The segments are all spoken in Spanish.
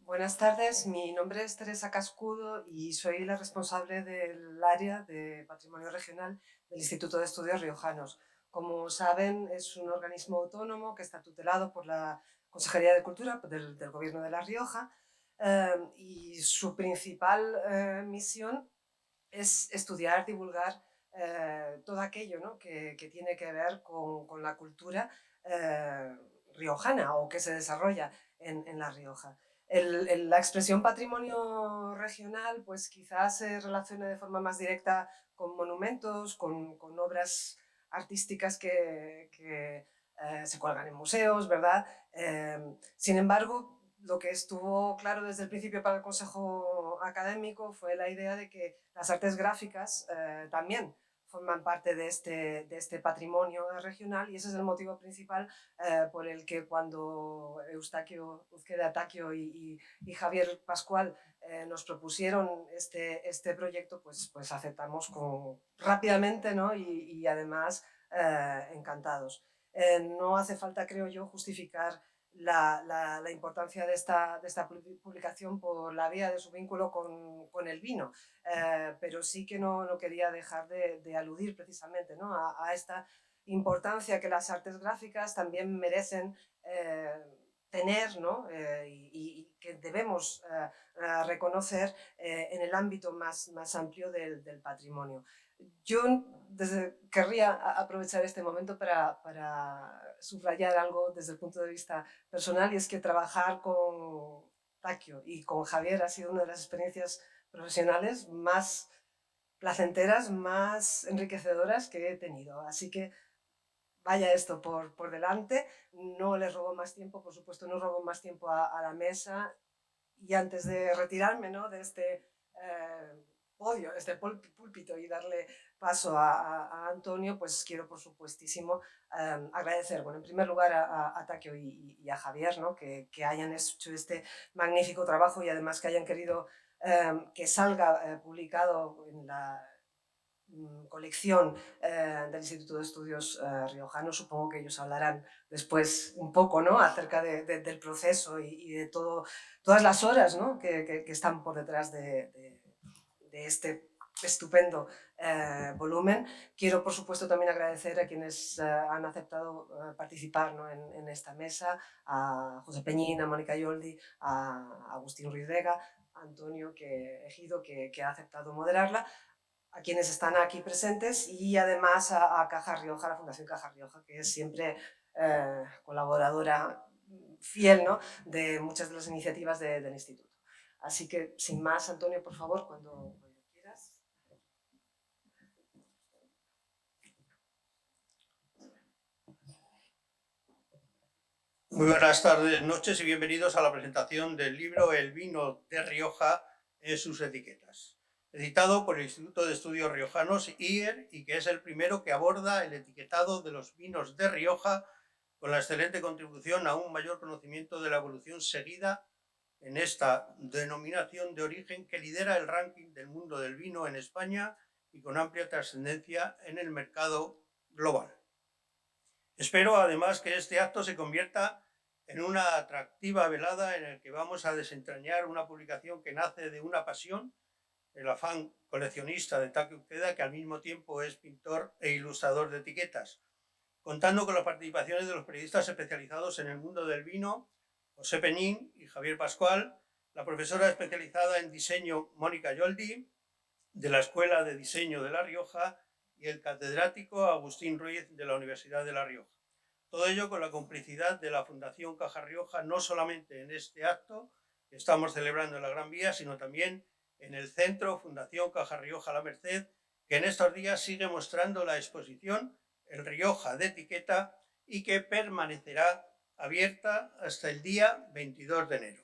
Buenas tardes, mi nombre es Teresa Cascudo y soy la responsable del área de Patrimonio Regional del Instituto de Estudios Riojanos. Como saben, es un organismo autónomo que está tutelado por la Consejería de Cultura del Gobierno de La Rioja y su principal misión es estudiar, divulgar todo aquello, ¿no?, que tiene que ver con la cultura riojana o que se desarrolla en La Rioja. La expresión patrimonio regional pues quizás se relaciona de forma más directa con monumentos, con obras artísticas que se cuelgan en museos, ¿verdad? Sin embargo, lo que estuvo claro desde el principio para el Consejo Académico fue la idea de que las artes gráficas también forman parte de este patrimonio regional, y ese es el motivo principal por el que cuando Eustaquio Uzqueda Taquio y Javier Pascual nos propusieron este proyecto, pues aceptamos rápidamente, ¿no? Y además encantados. No hace falta, creo yo, justificar la importancia de esta publicación por la vía de su vínculo con el vino, pero sí que no quería dejar de aludir precisamente, ¿no?, a esta importancia que las artes gráficas también merecen tener, ¿no? Y que debemos reconocer en el ámbito más amplio del patrimonio. Yo querría aprovechar este momento para subrayar algo desde el punto de vista personal, y es que trabajar con Taquio y con Javier ha sido una de las experiencias profesionales más placenteras, más enriquecedoras que he tenido. Así que vaya esto por delante, no les robo más tiempo, por supuesto no robo más tiempo a la mesa, y antes de retirarme, ¿no?, de este podio, este púlpito, y darle paso a Antonio, pues quiero por supuestísimo agradecer, bueno, en primer lugar a Taquio y a Javier, ¿no?, que hayan hecho este magnífico trabajo y además que hayan querido que salga publicado en la colección del Instituto de Estudios Riojanos. Supongo que ellos hablarán después un poco, ¿no?, acerca del proceso y de todas las horas, ¿no?, que están por detrás de este estupendo volumen. Quiero, por supuesto, también agradecer a quienes han aceptado participar, ¿no?, en esta mesa, a José Peñín, a Mónica Yoldi, a Agustín Ruiz Vega, a Antonio Ejido, que ha aceptado moderarla, a quienes están aquí presentes, y además a Caja Rioja, la Fundación Caja Rioja, que es siempre colaboradora fiel, ¿no?, de muchas de las iniciativas del Instituto. Así que, sin más, Antonio, por favor, cuando quieras. Muy buenas tardes, noches y bienvenidos a la presentación del libro El vino de Rioja en sus etiquetas, editado por el Instituto de Estudios Riojanos, IER, y que es el primero que aborda el etiquetado de los vinos de Rioja, con la excelente contribución a un mayor conocimiento de la evolución seguida en esta denominación de origen que lidera el ranking del mundo del vino en España y con amplia trascendencia en el mercado global. Espero además que este acto se convierta en una atractiva velada en la que vamos a desentrañar una publicación que nace de una pasión, el afán coleccionista de Taquio Uzqueda, que al mismo tiempo es pintor e ilustrador de etiquetas, contando con las participaciones de los periodistas especializados en el mundo del vino, José Peñín y Javier Pascual, la profesora especializada en diseño Mónica Yoldi, de la Escuela de Diseño de La Rioja, y el catedrático Agustín Ruiz, de la Universidad de La Rioja. Todo ello con la complicidad de la Fundación Caja Rioja, no solamente en este acto que estamos celebrando en la Gran Vía, sino también en el Centro Fundación Caja Rioja La Merced, que en estos días sigue mostrando la exposición El Rioja de etiqueta y que permanecerá abierta hasta el día 22 de enero.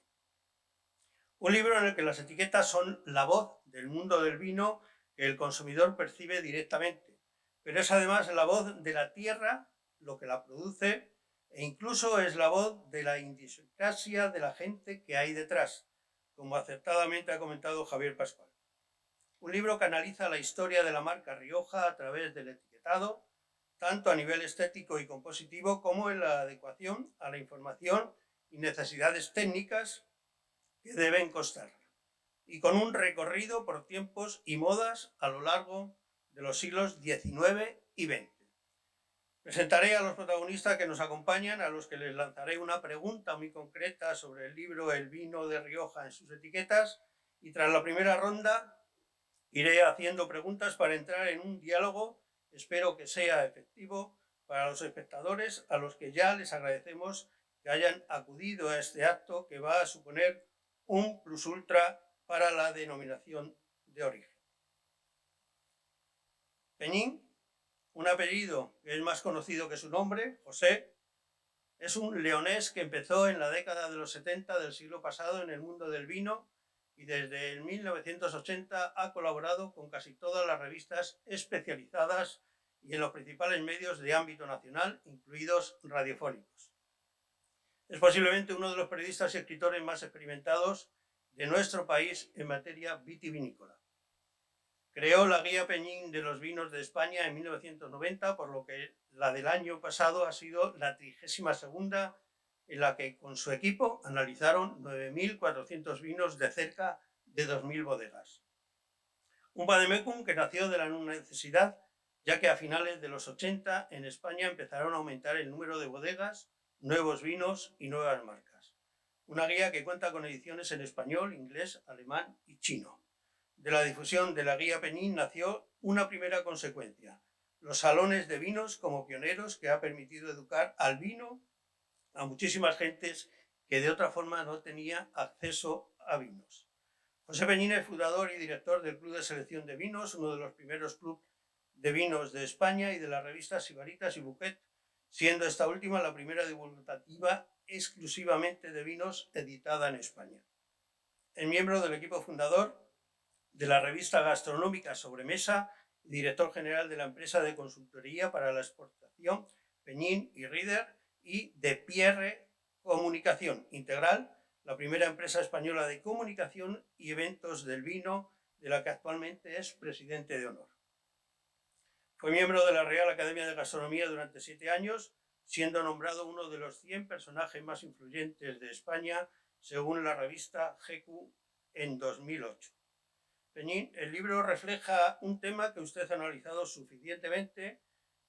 Un libro en el que las etiquetas son la voz del mundo del vino que el consumidor percibe directamente, pero es además la voz de la tierra, lo que la produce, e incluso es la voz de la idiosincrasia de la gente que hay detrás, como acertadamente ha comentado Javier Pascual. Un libro que analiza la historia de la marca Rioja a través del etiquetado, tanto a nivel estético y compositivo como en la adecuación a la información y necesidades técnicas que deben costar, y con un recorrido por tiempos y modas a lo largo de los siglos XIX y XX. Presentaré a los protagonistas que nos acompañan, a los que les lanzaré una pregunta muy concreta sobre el libro El vino de Rioja en sus etiquetas, y tras la primera ronda iré haciendo preguntas para entrar en un diálogo, espero que sea efectivo para los espectadores, a los que ya les agradecemos que hayan acudido a este acto que va a suponer un plus ultra para la denominación de origen. Peñín, un apellido que es más conocido que su nombre, José, es un leonés que empezó en la década de los 70 del siglo pasado en el mundo del vino y desde el 1980 ha colaborado con casi todas las revistas especializadas y en los principales medios de ámbito nacional, incluidos radiofónicos. Es posiblemente uno de los periodistas y escritores más experimentados de nuestro país en materia vitivinícola. Creó la Guía Peñín de los Vinos de España en 1990, por lo que la del año pasado ha sido la 32ª, en la que con su equipo analizaron 9.400 vinos de cerca de 2.000 bodegas. Un vademecum que nació de la necesidad, ya que a finales de los 80 en España empezaron a aumentar el número de bodegas, nuevos vinos y nuevas marcas. Una guía que cuenta con ediciones en español, inglés, alemán y chino. De la difusión de la Guía Peñín nació una primera consecuencia: los salones de vinos como pioneros, que ha permitido educar al vino a muchísimas gentes que de otra forma no tenía acceso a vinos. José Peñín es fundador y director del Club de Selección de Vinos, uno de los primeros clubes de vinos de España, y de las revistas Sibaritas y Bouquet, siendo esta última la primera divulgativa exclusivamente de vinos editada en España. Es miembro del equipo fundador de la revista gastronómica Sobremesa y director general de la empresa de consultoría para la exportación Peñín y Rieder, y de Pierre Comunicación Integral, la primera empresa española de comunicación y eventos del vino, de la que actualmente es presidente de honor. Fue miembro de la Real Academia de Gastronomía durante 7 años, siendo nombrado uno de los 100 personajes más influyentes de España, según la revista GQ en 2008. Peñín, el libro refleja un tema que usted ha analizado suficientemente,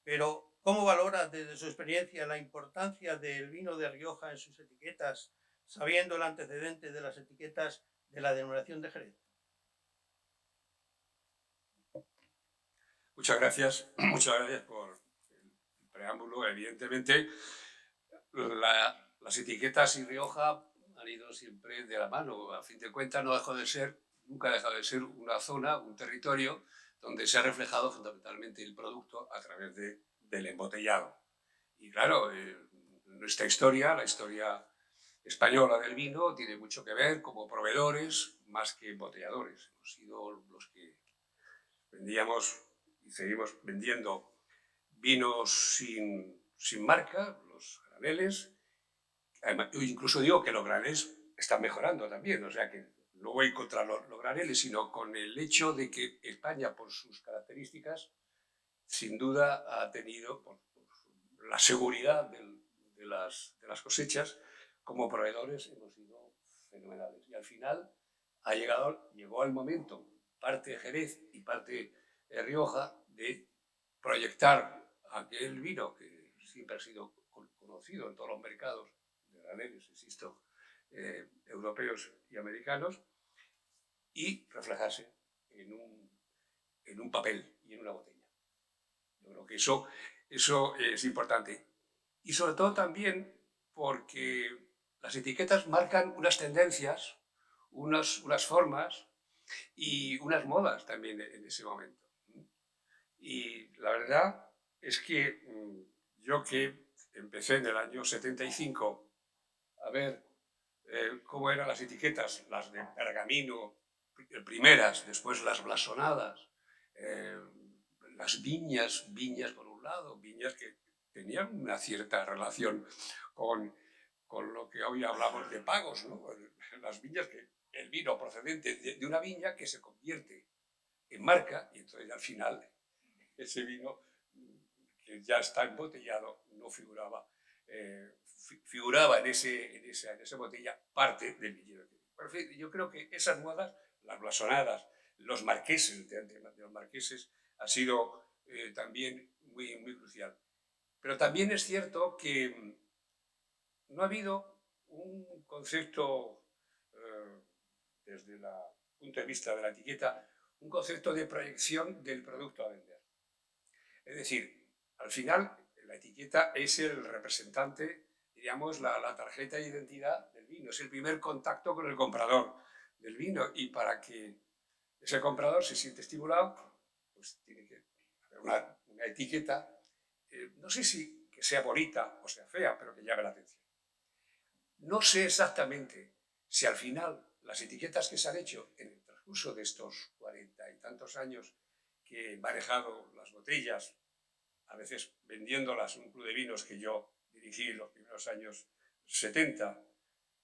pero ¿cómo valora desde su experiencia la importancia del vino de Rioja en sus etiquetas, sabiendo el antecedente de las etiquetas de la denominación de Jerez? Muchas gracias por el preámbulo. Evidentemente, las etiquetas y Rioja han ido siempre de la mano. A fin de cuentas, nunca ha dejado de ser una zona, un territorio, donde se ha reflejado fundamentalmente el producto a través del embotellado. Y claro, nuestra historia, la historia española del vino, tiene mucho que ver como proveedores más que embotelladores. Hemos sido los que vendíamos y seguimos vendiendo vinos sin marca, los graneles. Además, yo incluso digo que los graneles están mejorando también, o sea que no voy contra los graneles, sino con el hecho de que España, por sus características, sin duda ha tenido, por la seguridad de las cosechas, como proveedores hemos sido fenomenales. Y al final llegó el momento, parte de Jerez y parte de Rioja, de proyectar aquel vino que siempre ha sido conocido en todos los mercados de graneles, insisto, europeos y americanos, y reflejarse en un papel y en una botella. Yo creo que eso es importante. Y sobre todo también porque las etiquetas marcan unas tendencias, unas formas y unas modas también en ese momento. Y la verdad es que yo, que empecé en el año 75 a ver cómo eran las etiquetas, las de pergamino primeras, después las blasonadas, las viñas por un lado, viñas que tenían una cierta relación con lo que hoy hablamos de pagos, ¿no? Las viñas, que el vino procedente de una viña que se convierte en marca, y entonces al final ese vino que ya está embotellado no figuraba, figuraba en esa botella parte del viñedo. En fin, yo creo que esas modas, las blasonadas, los marqueses, de los marqueses, ha sido también muy crucial. Pero también es cierto que no ha habido un concepto, desde el punto de vista de la etiqueta, un concepto de proyección del producto a vender. Es decir, al final, la etiqueta es el representante, diríamos, la tarjeta de identidad del vino, es el primer contacto con el comprador del vino, y para que ese comprador se siente estimulado, pues tiene que haber una etiqueta, no sé si que sea bonita o sea fea, pero que llame la atención. No sé exactamente si al final las etiquetas que se han hecho en el transcurso de estos 40 y tantos años que he manejado las botellas, a veces vendiéndolas en un club de vinos que yo dirigí en los primeros años 70,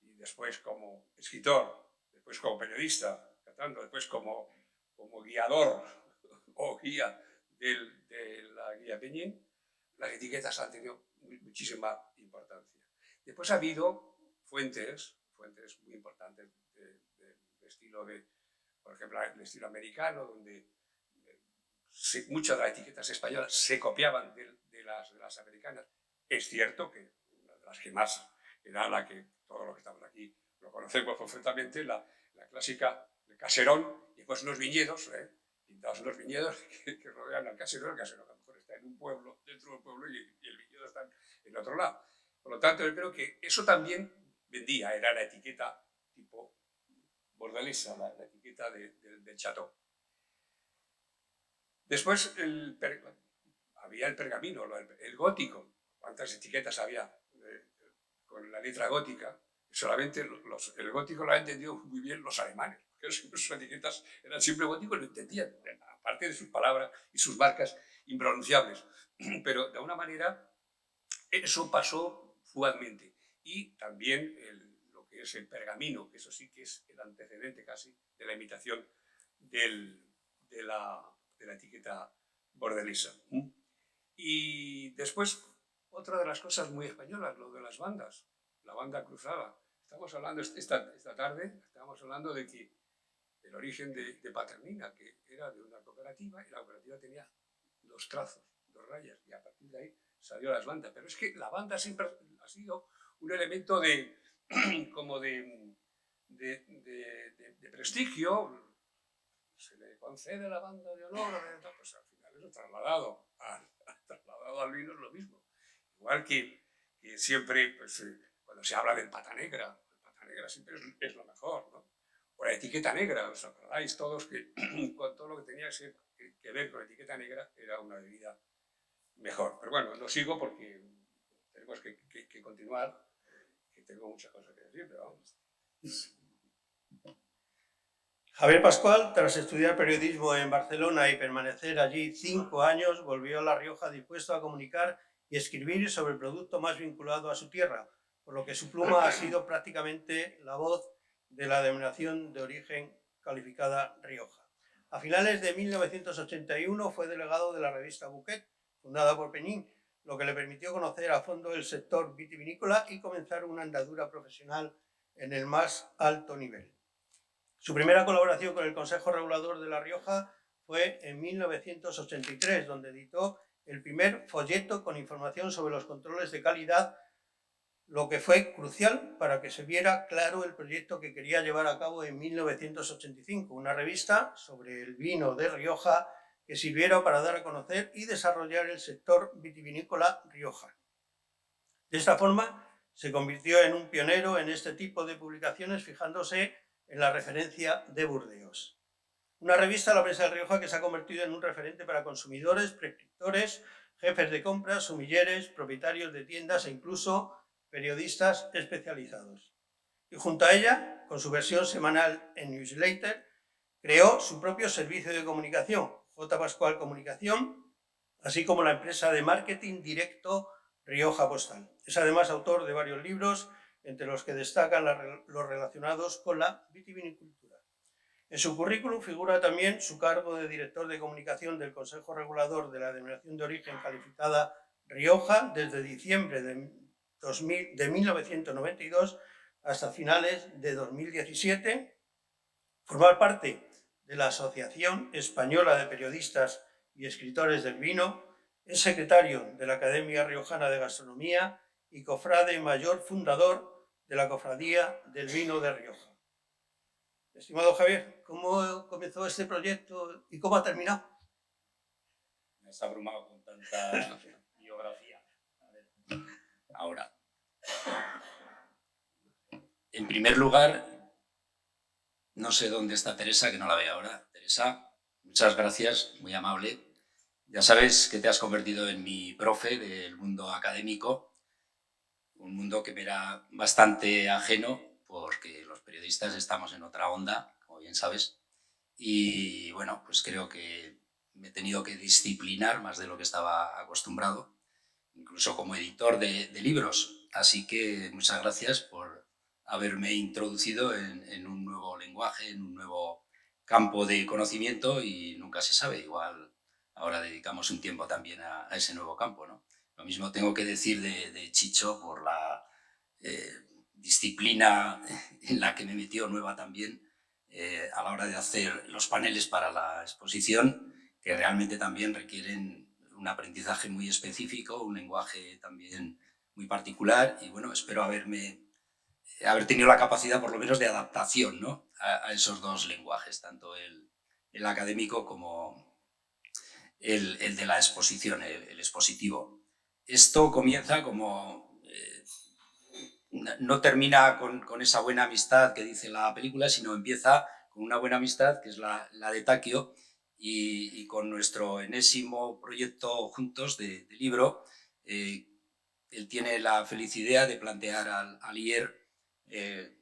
y después como escritor, después como periodista, después como guiador o guía de la guía Peñín, las etiquetas han tenido muchísima importancia. Después ha habido fuentes muy importantes de estilo por ejemplo, el estilo americano, donde muchas de las etiquetas españolas se copiaban de las americanas. Es cierto que una de las que más era la que todos los que estamos aquí lo conocemos perfectamente, la clásica, el caserón, y después unos viñedos, pintados unos viñedos que rodean al caserón. El caserón a lo mejor está en un pueblo, dentro del pueblo, y el viñedo está en otro lado. Por lo tanto, yo creo que eso también vendía, era la etiqueta tipo bordelesa, la etiqueta del chateau. Después había el pergamino, el gótico. ¿Cuántas etiquetas había con la letra gótica? Solamente el gótico lo han entendido muy bien los alemanes, porque sus etiquetas eran siempre góticos y lo entendían, aparte de sus palabras y sus marcas impronunciables. Pero de alguna manera eso pasó fugazmente. Y también lo que es el pergamino, que eso sí que es el antecedente casi de la imitación de la etiqueta bordelesa. Y después, otra de las cosas muy españolas, lo de las bandas, la banda cruzada. Estamos hablando esta tarde, estábamos hablando de que el origen de Paternina, que era de una cooperativa, y la cooperativa tenía 2 trazos, 2 rayas, y a partir de ahí salió las bandas. Pero es que la banda siempre ha sido un elemento como de prestigio. Se le concede la banda de honor, pues al final es trasladado al vino, es lo mismo. Igual que siempre, pues, cuando se habla del pata negra siempre es lo mejor, ¿no? O la etiqueta negra, ¿os acordáis todos que con todo lo que tenía que ver con la etiqueta negra era una bebida mejor? Pero bueno, lo sigo porque tenemos que continuar, que tengo muchas cosas que decir, pero vamos. Javier Pascual, tras estudiar periodismo en Barcelona y permanecer allí 5 años, volvió a La Rioja dispuesto a comunicar y escribir sobre el producto más vinculado a su tierra, por lo que su pluma ha sido prácticamente la voz de la denominación de origen calificada Rioja. A finales de 1981 fue delegado de la revista Bouquet, fundada por Peñín, lo que le permitió conocer a fondo el sector vitivinícola y comenzar una andadura profesional en el más alto nivel. Su primera colaboración con el Consejo Regulador de La Rioja fue en 1983, donde editó el primer folleto con información sobre los controles de calidad, lo que fue crucial para que se viera claro el proyecto que quería llevar a cabo en 1985, una revista sobre el vino de Rioja que sirviera para dar a conocer y desarrollar el sector vitivinícola riojano. De esta forma, se convirtió en un pionero en este tipo de publicaciones, fijándose en la referencia de Burdeos. Una revista, La Prensa de Rioja, que se ha convertido en un referente para consumidores, prescriptores, jefes de compras, sumilleres, propietarios de tiendas e incluso periodistas especializados. Y junto a ella, con su versión semanal en newsletter, creó su propio servicio de comunicación, J. Pascual Comunicación, así como la empresa de marketing directo Rioja Postal. Es además autor de varios libros, entre los que destacan los relacionados con la vitivinicultura. En su currículum figura también su cargo de director de comunicación del Consejo Regulador de la Denominación de Origen Calificada Rioja desde diciembre de 1992, hasta finales de 2017, formar parte de la Asociación Española de Periodistas y Escritores del Vino, es secretario de la Academia Riojana de Gastronomía y cofrade mayor fundador de la Cofradía del Vino de Rioja. Estimado Javier, ¿cómo comenzó este proyecto y cómo ha terminado? Me has abrumado con tanta biografía. A ver. Ahora, en primer lugar, no sé dónde está Teresa, que no la veo ahora. Teresa, muchas gracias, muy amable. Ya sabes que te has convertido en mi profe del mundo académico, un mundo que me era bastante ajeno porque los periodistas estamos en otra onda, como bien sabes. Y bueno, pues creo que me he tenido que disciplinar más de lo que estaba acostumbrado, incluso como editor de libros. Así que muchas gracias por haberme introducido en un nuevo lenguaje, en un nuevo campo de conocimiento y nunca se sabe, igual ahora dedicamos un tiempo también a ese nuevo campo, ¿no? Lo mismo tengo que decir de Chicho por la disciplina en la que me metió nueva también a la hora de hacer los paneles para la exposición, que realmente también requieren un aprendizaje muy específico, un lenguaje también muy particular y bueno, espero haber tenido la capacidad por lo menos de adaptación, ¿no? a esos dos lenguajes, tanto el académico como el de la exposición, el expositivo. Esto comienza como... no termina con esa buena amistad que dice la película, sino empieza con una buena amistad que es la de Takio y con nuestro enésimo proyecto juntos de libro. Él tiene la feliz idea de plantear al IER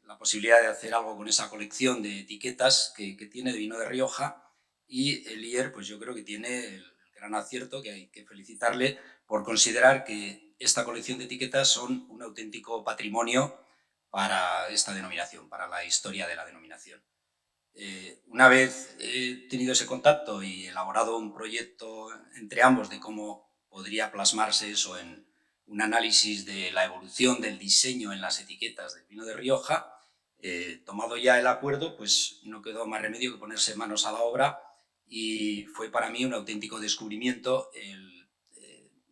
la posibilidad de hacer algo con esa colección de etiquetas que tiene de vino de Rioja y el IER pues yo creo que tiene el gran acierto que hay que felicitarle por considerar que esta colección de etiquetas son un auténtico patrimonio para esta denominación, para la historia de la denominación. Una vez he tenido ese contacto y elaborado un proyecto entre ambos de cómo podría plasmarse eso en un análisis de la evolución del diseño en las etiquetas del vino de Rioja, tomado ya el acuerdo, pues no quedó más remedio que ponerse manos a la obra y fue para mí un auténtico descubrimiento el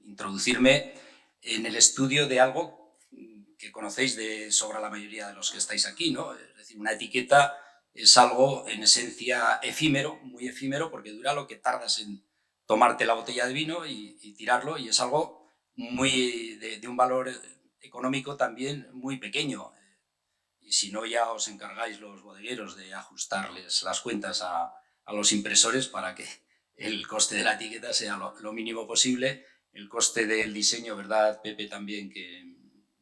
introducirme en el estudio de algo que conocéis de sobra la mayoría de los que estáis aquí, ¿no? Es decir, una etiqueta es algo en esencia efímero, muy efímero, porque dura lo que tardas en tomarte la botella de vino y tirarlo, y es algo muy de un valor económico también muy pequeño. Y si no, ya os encargáis los bodegueros de ajustarles las cuentas a los impresores para que el coste de la etiqueta sea lo mínimo posible. El coste del diseño, ¿verdad, Pepe? También, que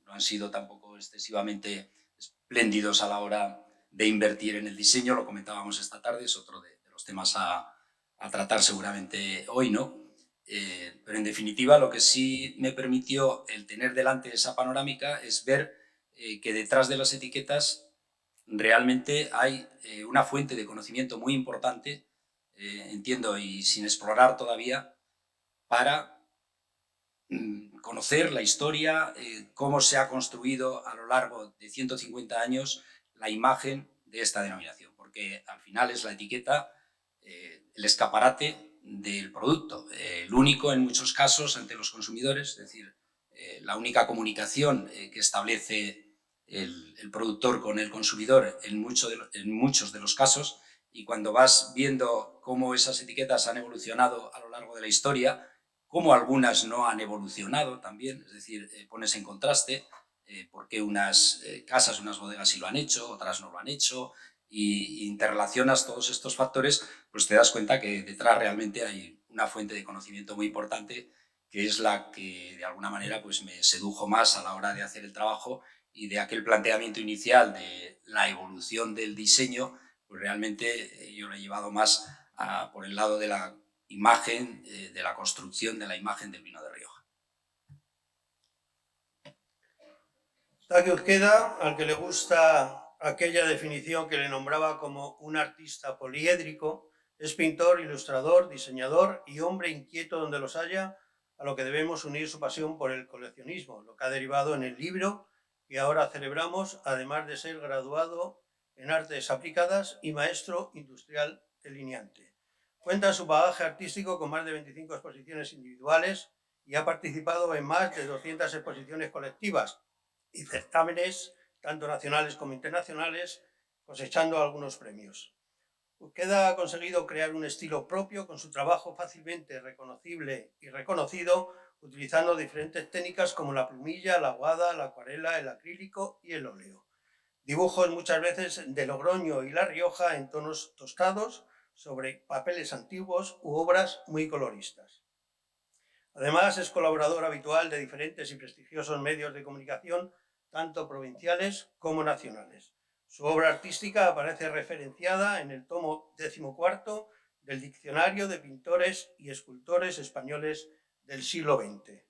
no han sido tampoco excesivamente espléndidos a la hora de invertir en el diseño, lo comentábamos esta tarde, es otro de los temas a tratar seguramente hoy, ¿no? Pero en definitiva lo que sí me permitió el tener delante esa panorámica es ver que detrás de las etiquetas realmente hay una fuente de conocimiento muy importante, entiendo, y sin explorar todavía, para conocer la historia, cómo se ha construido a lo largo de 150 años la imagen de esta denominación, porque al final es la etiqueta, el escaparate del producto, el único en muchos casos ante los consumidores, es decir, la única comunicación que establece el productor con el consumidor en muchos de los casos, y cuando vas viendo cómo esas etiquetas han evolucionado a lo largo de la historia, cómo algunas no han evolucionado también, es decir, pones en contraste por qué unas casas, unas bodegas sí lo han hecho, otras no lo han hecho, y interrelacionas todos estos factores, pues te das cuenta que detrás realmente hay una fuente de conocimiento muy importante que es la que de alguna manera pues me sedujo más a la hora de hacer el trabajo, y de aquel planteamiento inicial de la evolución del diseño, pues realmente yo lo he llevado más por el lado de la imagen, de la construcción de la imagen del vino de Rioja. Takio Ikeda, al que le gusta aquella definición que le nombraba como un artista poliédrico, es pintor, ilustrador, diseñador y hombre inquieto donde los haya, a lo que debemos unir su pasión por el coleccionismo, lo que ha derivado en el libro que ahora celebramos, además de ser graduado en Artes Aplicadas y maestro industrial delineante. Cuenta su bagaje artístico con más de 25 exposiciones individuales y ha participado en más de 200 exposiciones colectivas y certámenes, tanto nacionales como internacionales, cosechando algunos premios. Urqueda ha conseguido crear un estilo propio con su trabajo fácilmente reconocible y reconocido, utilizando diferentes técnicas como la plumilla, la aguada, la acuarela, el acrílico y el óleo. Dibujos muchas veces de Logroño y La Rioja en tonos tostados sobre papeles antiguos u obras muy coloristas. Además, es colaborador habitual de diferentes y prestigiosos medios de comunicación, tanto provinciales como nacionales. Su obra artística aparece referenciada en el tomo 14 del Diccionario de Pintores y Escultores Españoles del siglo XX.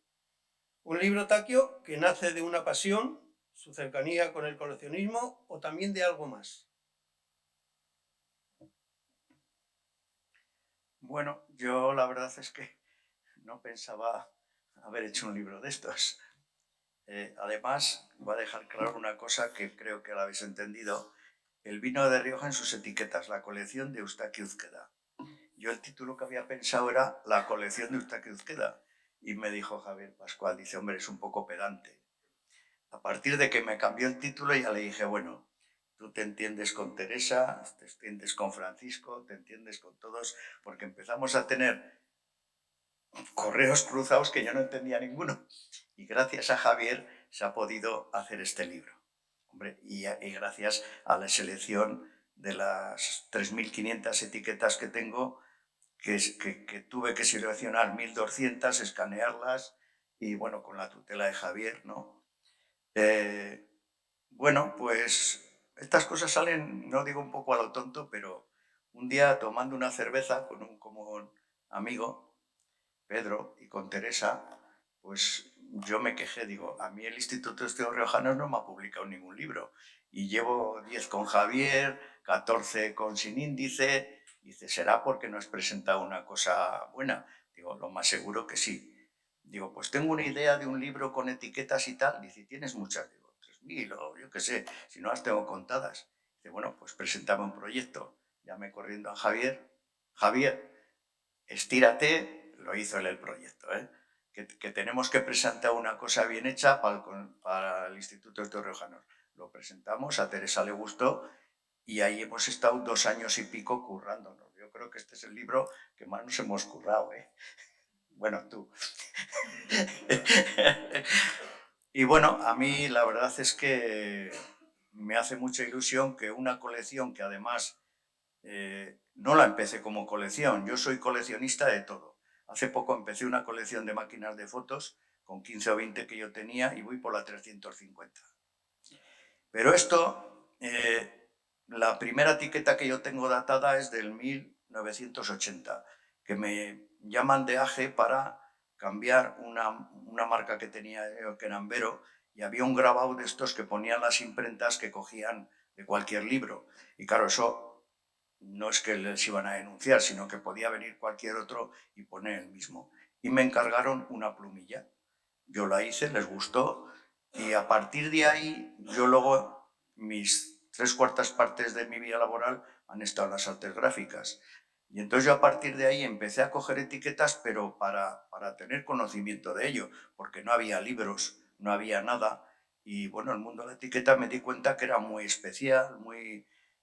Un libro, Taquio, que nace de una pasión, su cercanía con el coleccionismo o también de algo más. Bueno, yo la verdad es que no pensaba haber hecho un libro de estos. Además, voy a dejar claro una cosa que creo que la habéis entendido. El vino de Rioja en sus etiquetas, la colección de Eustaquio Uzqueda. Yo el título que había pensado era La colección de Eustaquio Uzqueda. Y me dijo Javier Pascual, dice, hombre, es un poco pedante. A partir de que me cambió el título ya le dije, bueno, tú te entiendes con Teresa, te entiendes con Francisco, te entiendes con todos, porque empezamos a tener correos cruzados que yo no entendía ninguno. Y gracias a Javier se ha podido hacer este libro. Hombre, y gracias a la selección de las 3.500 etiquetas que tengo, que tuve que seleccionar 1.200, escanearlas, y bueno, con la tutela de Javier, ¿no? Bueno, pues estas cosas salen, no digo un poco a lo tonto, pero un día tomando una cerveza con un común amigo, Pedro, y con Teresa, pues yo me quejé, digo, a mí el Instituto de Estudios Riojanos no me ha publicado ningún libro, y llevo 10 con Javier, 14 con Sin Índice, y dice, ¿será porque no has presentado una cosa buena? Digo, lo más seguro que sí. Digo, pues tengo una idea de un libro con etiquetas y tal. Dice, ¿tienes muchas? Digo, 3.000 o yo qué sé, si no las tengo contadas. Dice, bueno, pues preséntame un proyecto. Llamé corriendo a Javier. Javier, estírate, lo hizo él el proyecto, ¿eh? Que tenemos que presentar una cosa bien hecha para el Instituto de Estudios Riojanos. Lo presentamos, a Teresa le gustó y ahí hemos estado 2 años y pico currándonos. Yo creo que este es el libro que más nos hemos currado, ¿eh? Bueno, tú. Y bueno, a mí la verdad es que me hace mucha ilusión que una colección que además no la empecé como colección, yo soy coleccionista de todo. Hace poco empecé una colección de máquinas de fotos con 15 o 20 que yo tenía y voy por la 350. Pero esto, la primera etiqueta que yo tengo datada es del 1980, que me llaman de AGE para cambiar una marca que tenía yo, que era Ambero, y había un grabado de estos que ponían las imprentas que cogían de cualquier libro. Y claro, eso no es que les iban a denunciar, sino que podía venir cualquier otro y poner el mismo. Y me encargaron una plumilla. Yo la hice, les gustó, y a partir de ahí, yo luego, mis 3/4 partes de mi vida laboral han estado en las artes gráficas. Y entonces yo a partir de ahí empecé a coger etiquetas, pero para tener conocimiento de ello, porque no había libros, no había nada. Y bueno, el mundo de la etiqueta me di cuenta que era muy especial,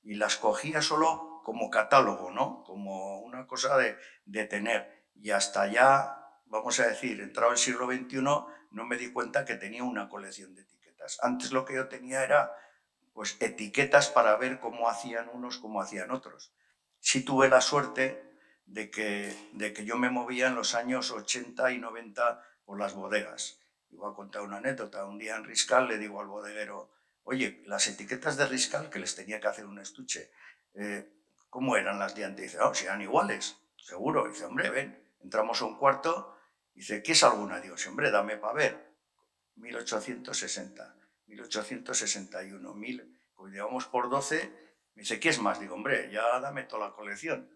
y las cogía solo como catálogo, ¿no? Como una cosa de tener. Y hasta ya, vamos a decir, entrado el siglo XXI, no me di cuenta que tenía una colección de etiquetas. Antes lo que yo tenía era pues etiquetas para ver cómo hacían unos, cómo hacían otros. Sí tuve la suerte de que yo me movía en los años 80 y 90 por las bodegas. Y voy a contar una anécdota. Un día en Riscal le digo al bodeguero, oye, las etiquetas de Riscal, que les tenía que hacer un estuche, ¿cómo eran las de antes? Dice, oh, si eran iguales, seguro. Dice, hombre, ven, entramos a un cuarto. Dice, ¿qué es alguna? Digo, sí, hombre, dame para ver. 1860, 1861, 1000, pues llevamos por 12. Me dice, ¿qué es más? Digo, hombre, ya dame toda la colección.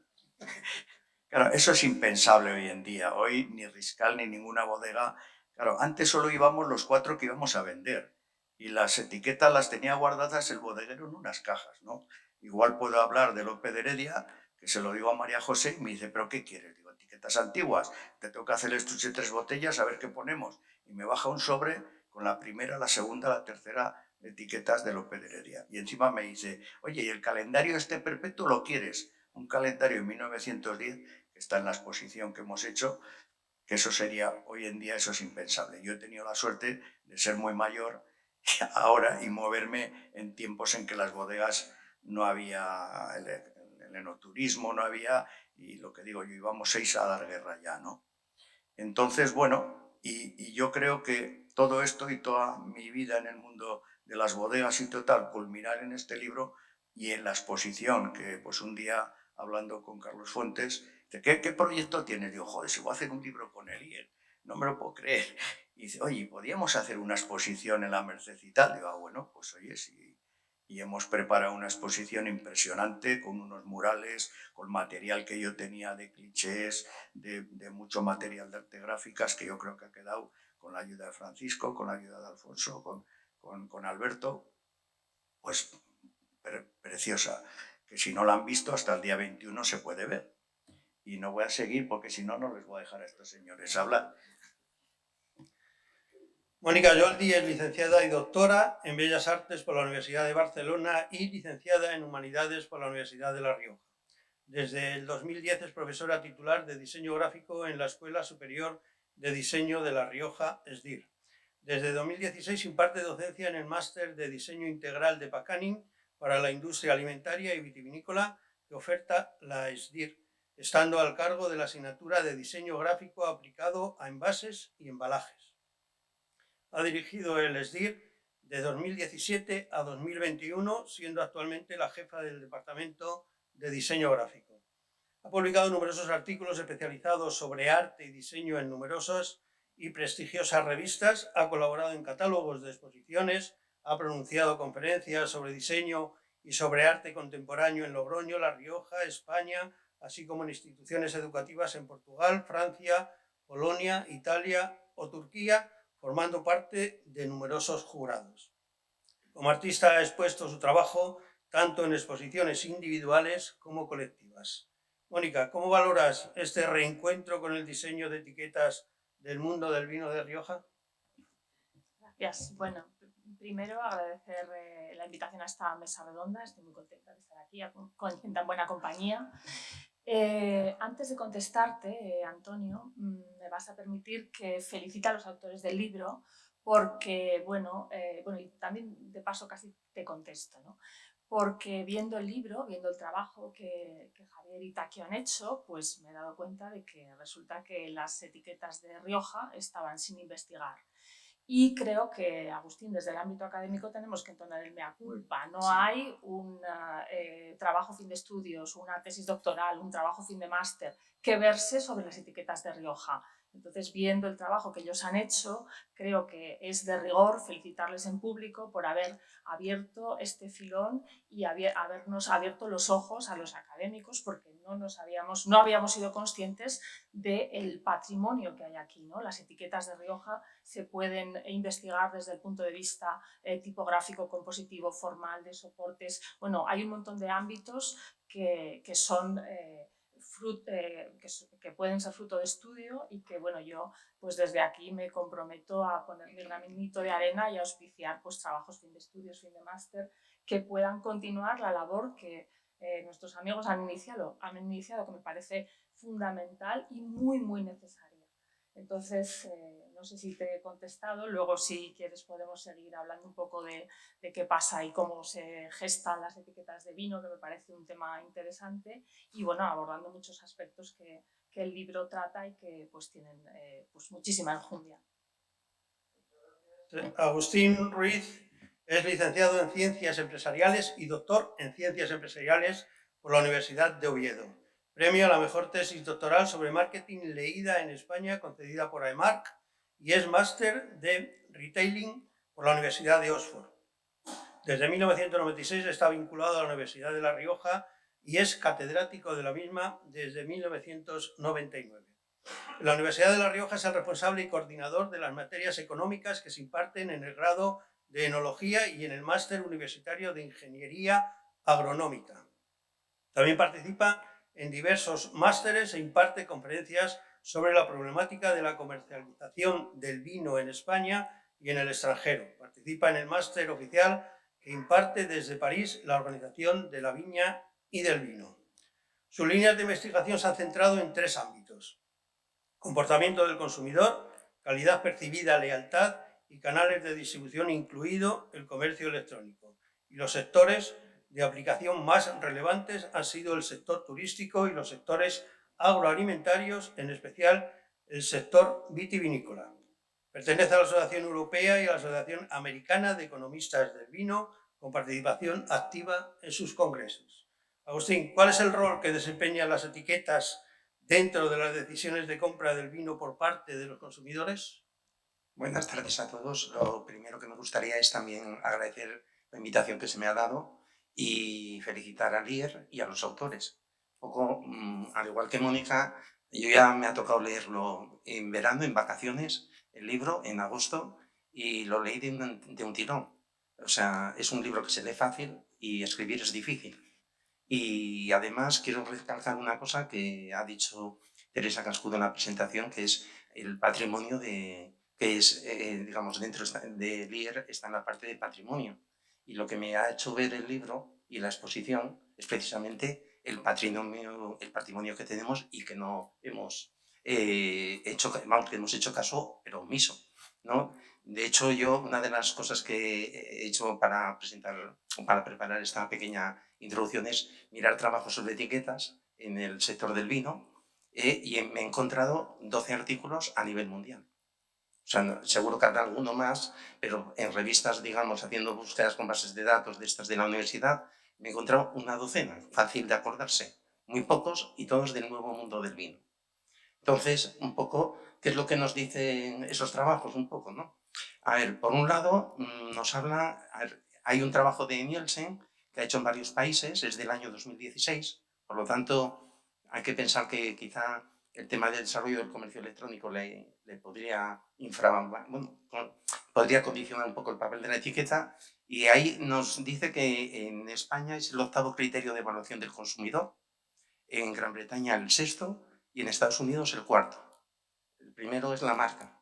Claro, eso es impensable hoy en día. Hoy ni Riscal ni ninguna bodega. Claro, antes solo íbamos los 4 que íbamos a vender. y las etiquetas las tenía guardadas el bodeguero en unas cajas, ¿no? Igual puedo hablar de Lope de Heredia, que se lo digo a María José y me dice, ¿pero qué quieres? Digo, etiquetas antiguas, te tengo que hacer el estuche 3 botellas, a ver qué ponemos. Y me baja un sobre con la primera, la segunda, la tercera etiquetas de Lope de Heredia. Y encima me dice, oye, ¿y el calendario este perpetuo lo quieres? Un calendario en 1910, que está en la exposición que hemos hecho, que eso sería, hoy en día eso es impensable. Yo he tenido la suerte de ser muy mayor ahora y moverme en tiempos en que las bodegas no había el enoturismo, no había, y lo que digo yo, íbamos 6 a dar guerra ya, ¿no? Entonces, bueno, y yo creo que todo esto y toda mi vida en el mundo de las bodegas y total, culminar en este libro y en la exposición, que pues un día hablando con Carlos Fuentes, dice, ¿qué proyecto tienes? Digo, joder, si voy a hacer un libro con él, y él, no me lo puedo creer. Y dice, oye, ¿podríamos hacer una exposición en la Merced y tal? Digo, bueno, pues oye, sí. Y hemos preparado una exposición impresionante con unos murales, con material que yo tenía de clichés, de mucho material de arte gráficas que yo creo que ha quedado con la ayuda de Francisco, con la ayuda de Alfonso, con Alberto, pues preciosa, que si no la han visto hasta el día 21 se puede ver. Y no voy a seguir porque si no, no les voy a dejar a estos señores hablar. Mónica Joldi es licenciada y doctora en Bellas Artes por la Universidad de Barcelona y licenciada en Humanidades por la Universidad de La Rioja. Desde el 2010 es profesora titular de Diseño Gráfico en la Escuela Superior de Diseño de La Rioja, SDIR. Desde 2016 imparte docencia en el Máster de Diseño Integral de Pacanning para la Industria Alimentaria y Vitivinícola que oferta la SDIR, estando al cargo de la asignatura de Diseño Gráfico aplicado a envases y embalajes. Ha dirigido el SDIR de 2017 a 2021, siendo actualmente la jefa del Departamento de Diseño Gráfico. Ha publicado numerosos artículos especializados sobre arte y diseño en numerosas y prestigiosas revistas, ha colaborado en catálogos de exposiciones, ha pronunciado conferencias sobre diseño y sobre arte contemporáneo en Logroño, La Rioja, España, así como en instituciones educativas en Portugal, Francia, Polonia, Italia o Turquía, formando parte de numerosos jurados. Como artista ha expuesto su trabajo tanto en exposiciones individuales como colectivas. Mónica, ¿cómo valoras este reencuentro con el diseño de etiquetas del mundo del vino de Rioja? Gracias. Bueno, primero agradecer la invitación a esta mesa redonda. Estoy muy contenta de estar aquí en tan buena compañía. Antes de contestarte, Antonio, me vas a permitir que felicite a los autores del libro porque, bueno, y también de paso casi te contesto, ¿no? Porque viendo el libro, viendo el trabajo que Javier y Taquio han hecho, pues me he dado cuenta de que resulta que las etiquetas de Rioja estaban sin investigar. Y creo que, Agustín, desde el ámbito académico tenemos que entonar el mea culpa. No hay un trabajo fin de estudios, una tesis doctoral, un trabajo fin de máster que verse sobre las etiquetas de Rioja. Entonces, viendo el trabajo que ellos han hecho, creo que es de rigor felicitarles en público por haber abierto este filón y habernos abierto los ojos a los académicos, porque no habíamos sido conscientes del patrimonio que hay aquí, ¿no? Las etiquetas de Rioja se pueden investigar desde el punto de vista tipográfico, compositivo, formal, de soportes. Bueno, hay un montón de ámbitos que son... que pueden ser fruto de estudio y que, bueno, yo pues desde aquí me comprometo a poner mi granito de arena y a auspiciar pues trabajos fin de estudios, fin de máster, que puedan continuar la labor que nuestros amigos han iniciado, que me parece fundamental y muy, muy necesaria. Entonces, no sé si te he contestado, luego si quieres podemos seguir hablando un poco de qué pasa y cómo se gestan las etiquetas de vino, que me parece un tema interesante, y bueno, abordando muchos aspectos que el libro trata y que pues tienen pues muchísima enjundia. Agustín Ruiz es licenciado en Ciencias Empresariales y doctor en Ciencias Empresariales por la Universidad de Oviedo. Premio a la mejor tesis doctoral sobre marketing leída en España concedida por AEMARC y es máster de Retailing por la Universidad de Oxford. Desde 1996 está vinculado a la Universidad de La Rioja y es catedrático de la misma desde 1999. La Universidad de La Rioja es el responsable y coordinador de las materias económicas que se imparten en el grado de Enología y en el Máster Universitario de Ingeniería Agronómica. También participa en diversos másteres e imparte conferencias sobre la problemática de la comercialización del vino en España y en el extranjero. Participa en el máster oficial que imparte desde París la Organización de la Viña y del Vino. Sus líneas de investigación se han centrado en 3 ámbitos: comportamiento del consumidor, calidad percibida, lealtad y canales de distribución, incluido el comercio electrónico. Y los sectores de aplicación más relevantes han sido el sector turístico y los sectores agroalimentarios, en especial el sector vitivinícola. Pertenece a la Asociación Europea y a la Asociación Americana de Economistas del Vino, con participación activa en sus congresos. Agustín, ¿cuál es el rol que desempeñan las etiquetas dentro de las decisiones de compra del vino por parte de los consumidores? Buenas tardes a todos. Lo primero que me gustaría es también agradecer la invitación que se me ha dado y felicitar a Lier y a los autores. Un poco, al igual que Mónica, yo ya me ha tocado leerlo en verano, en vacaciones, el libro, en agosto, y lo leí de un tirón. O sea, es un libro que se lee fácil y escribir es difícil. Y además quiero recalcar una cosa que ha dicho Teresa Cascudo en la presentación, que es el patrimonio que es, digamos, dentro de Lier está en la parte de patrimonio. Y lo que me ha hecho ver el libro y la exposición es precisamente el patrimonio que tenemos y que no hemos hemos hecho caso, pero omiso, ¿no? De hecho, yo, una de las cosas que he hecho para preparar esta pequeña introducción es mirar trabajos sobre etiquetas en el sector del vino y me he encontrado 12 artículos a nivel mundial. O sea, seguro que habrá alguno más, pero en revistas, digamos, haciendo búsquedas con bases de datos de estas de la universidad, me he encontrado una docena, fácil de acordarse, muy pocos y todos del nuevo mundo del vino. Entonces, un poco, ¿qué es lo que nos dicen esos trabajos? Un poco, ¿no? A ver, por un lado, nos habla, hay un trabajo de Nielsen que ha hecho en varios países, es del año 2016, por lo tanto, hay que pensar que quizá el tema del desarrollo del comercio electrónico le podría podría condicionar un poco el papel de la etiqueta, y ahí nos dice que en España es el 8º criterio de evaluación del consumidor, en Gran Bretaña el 6º y en Estados Unidos el 4º. El primero es la marca.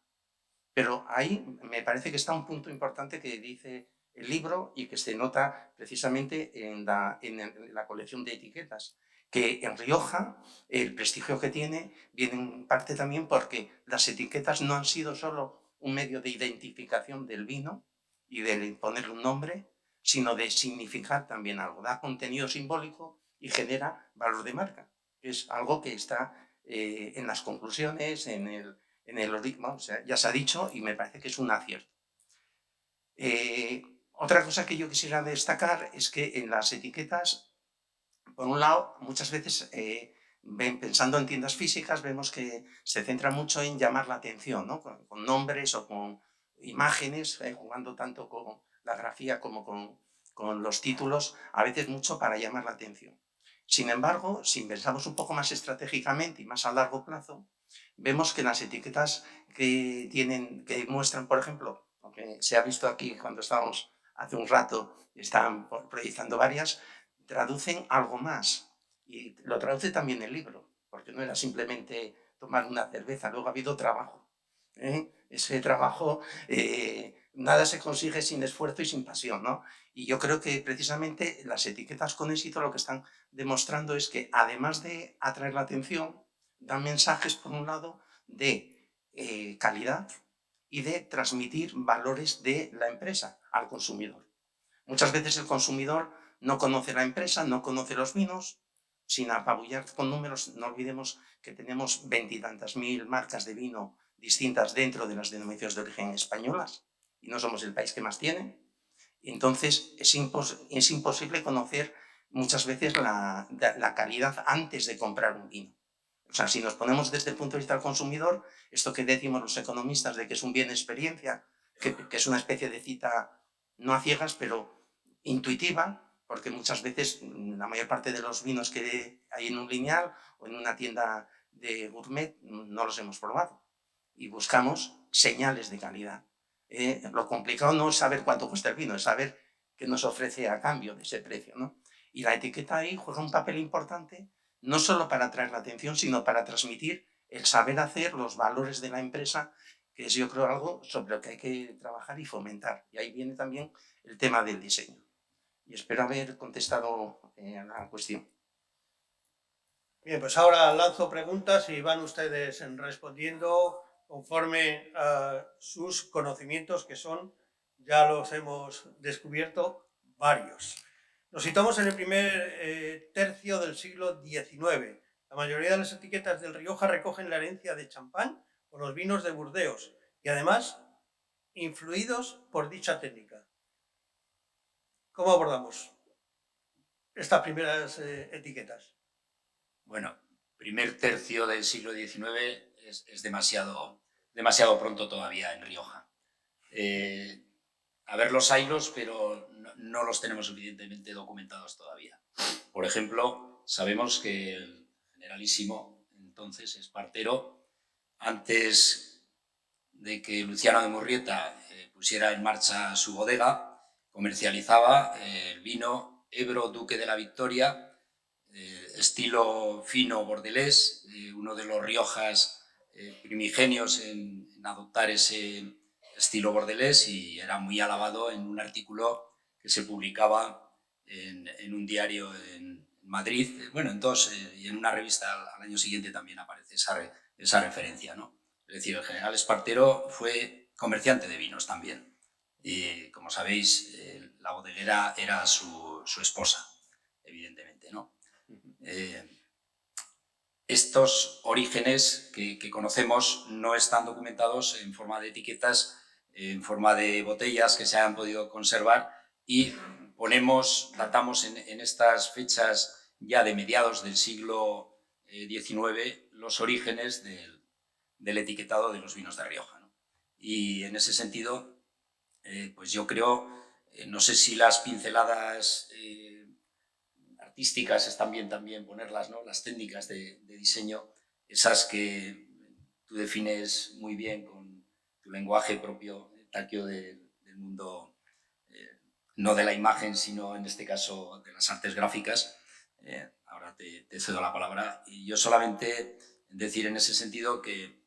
Pero ahí me parece que está un punto importante que dice el libro y que se nota precisamente en la colección de etiquetas, que en Rioja el prestigio que tiene viene en parte también porque las etiquetas no han sido solo un medio de identificación del vino y de ponerle un nombre, sino de significar también algo, da contenido simbólico y genera valor de marca, que es algo que está en las conclusiones, en el ritmo, o sea, ya se ha dicho y me parece que es un acierto. Otra cosa que yo quisiera destacar es que en las etiquetas, por un lado, muchas veces pensando en tiendas físicas, vemos que se centra mucho en llamar la atención, ¿no? Con nombres o con imágenes, jugando tanto con la grafía como con los títulos, a veces mucho para llamar la atención. Sin embargo, si pensamos un poco más estratégicamente y más a largo plazo, vemos que las etiquetas que muestran, por ejemplo, aunque se ha visto aquí cuando estábamos hace un rato, están proyectando varias, traducen algo más. Y lo traduce también el libro, porque no era simplemente tomar una cerveza, luego ha habido trabajo. Ese trabajo, nada se consigue sin esfuerzo y sin pasión, ¿no? Y yo creo que precisamente las etiquetas con éxito lo que están demostrando es que, además de atraer la atención, dan mensajes, por un lado, de calidad y de transmitir valores de la empresa al consumidor. Muchas veces el consumidor no conoce la empresa, no conoce los vinos, sin apabullar con números. No olvidemos que tenemos 20 y tantas mil marcas de vino distintas dentro de las denominaciones de origen españolas y no somos el país que más tiene. Entonces es imposible conocer muchas veces la calidad antes de comprar un vino. O sea, si nos ponemos desde el punto de vista del consumidor, esto que decimos los economistas de que es un bien de experiencia, que es una especie de cita no a ciegas, pero intuitiva, porque muchas veces la mayor parte de los vinos que hay en un lineal o en una tienda de gourmet no los hemos probado y buscamos señales de calidad. Lo complicado no es saber cuánto cuesta el vino, es saber qué nos ofrece a cambio de ese precio, ¿no? Y la etiqueta ahí juega un papel importante, no solo para atraer la atención, sino para transmitir el saber hacer, los valores de la empresa, que es, yo creo, algo sobre lo que hay que trabajar y fomentar. Y ahí viene también el tema del diseño. Y espero haber contestado a la cuestión. Bien, pues ahora lanzo preguntas y van ustedes respondiendo conforme a sus conocimientos, que son, ya los hemos descubierto, varios. Nos situamos en el primer tercio del siglo XIX. La mayoría de las etiquetas del Rioja recogen la herencia de champán o los vinos de Burdeos y además influidos por dicha técnica. ¿Cómo abordamos estas primeras etiquetas? Bueno, primer tercio del siglo XIX es demasiado pronto todavía en Rioja. A ver, los haylos, pero no los tenemos suficientemente documentados todavía. Por ejemplo, sabemos que el generalísimo, entonces, Espartero, antes de que Luciano de Murrieta pusiera en marcha su bodega, comercializaba el vino Ebro Duque de la Victoria, estilo fino bordelés, uno de los Riojas primigenios en adoptar ese estilo bordelés, y era muy alabado en un artículo que se publicaba en un diario en Madrid, bueno, en dos, y en una revista al año siguiente también aparece esa referencia, ¿no? Es decir, el general Espartero fue comerciante de vinos también, y como sabéis, la bodeguera era su esposa, evidentemente, ¿no? Estos orígenes que conocemos no están documentados en forma de etiquetas, en forma de botellas que se hayan podido conservar, y datamos en estas fechas ya de mediados del siglo XIX los orígenes del etiquetado de los vinos de Rioja, ¿no? Y en ese sentido, pues yo creo, no sé si las pinceladas artísticas están bien también ponerlas, ¿no? Las técnicas de diseño, esas que tú defines muy bien con tu lenguaje propio, Takio, del mundo, no de la imagen, sino en este caso de las artes gráficas. Ahora te cedo la palabra, y yo solamente decir en ese sentido que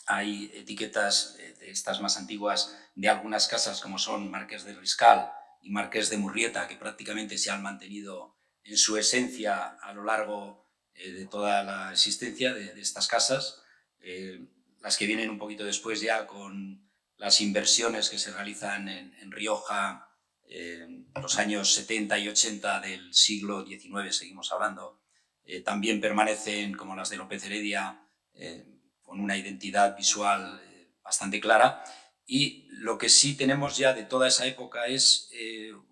hay etiquetas de estas más antiguas de algunas casas, como son Marqués de Riscal y Marqués de Murrieta, que prácticamente se han mantenido en su esencia a lo largo de toda la existencia de estas casas. Las que vienen un poquito después, ya con las inversiones que se realizan en Rioja en los años 70 y 80 del siglo XIX, seguimos hablando, también permanecen, como las de López Heredia, con una identidad visual bastante clara. Y lo que sí tenemos ya de toda esa época es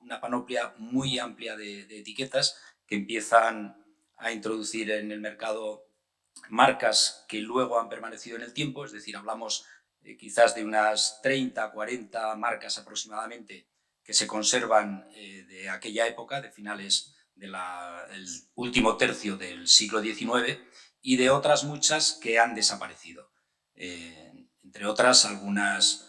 una panoplia muy amplia de etiquetas que empiezan a introducir en el mercado marcas que luego han permanecido en el tiempo, es decir, hablamos quizás de unas 30, 40 marcas aproximadamente que se conservan de aquella época, de finales del último tercio del siglo XIX, y de otras muchas que han desaparecido. Entre otras, algunas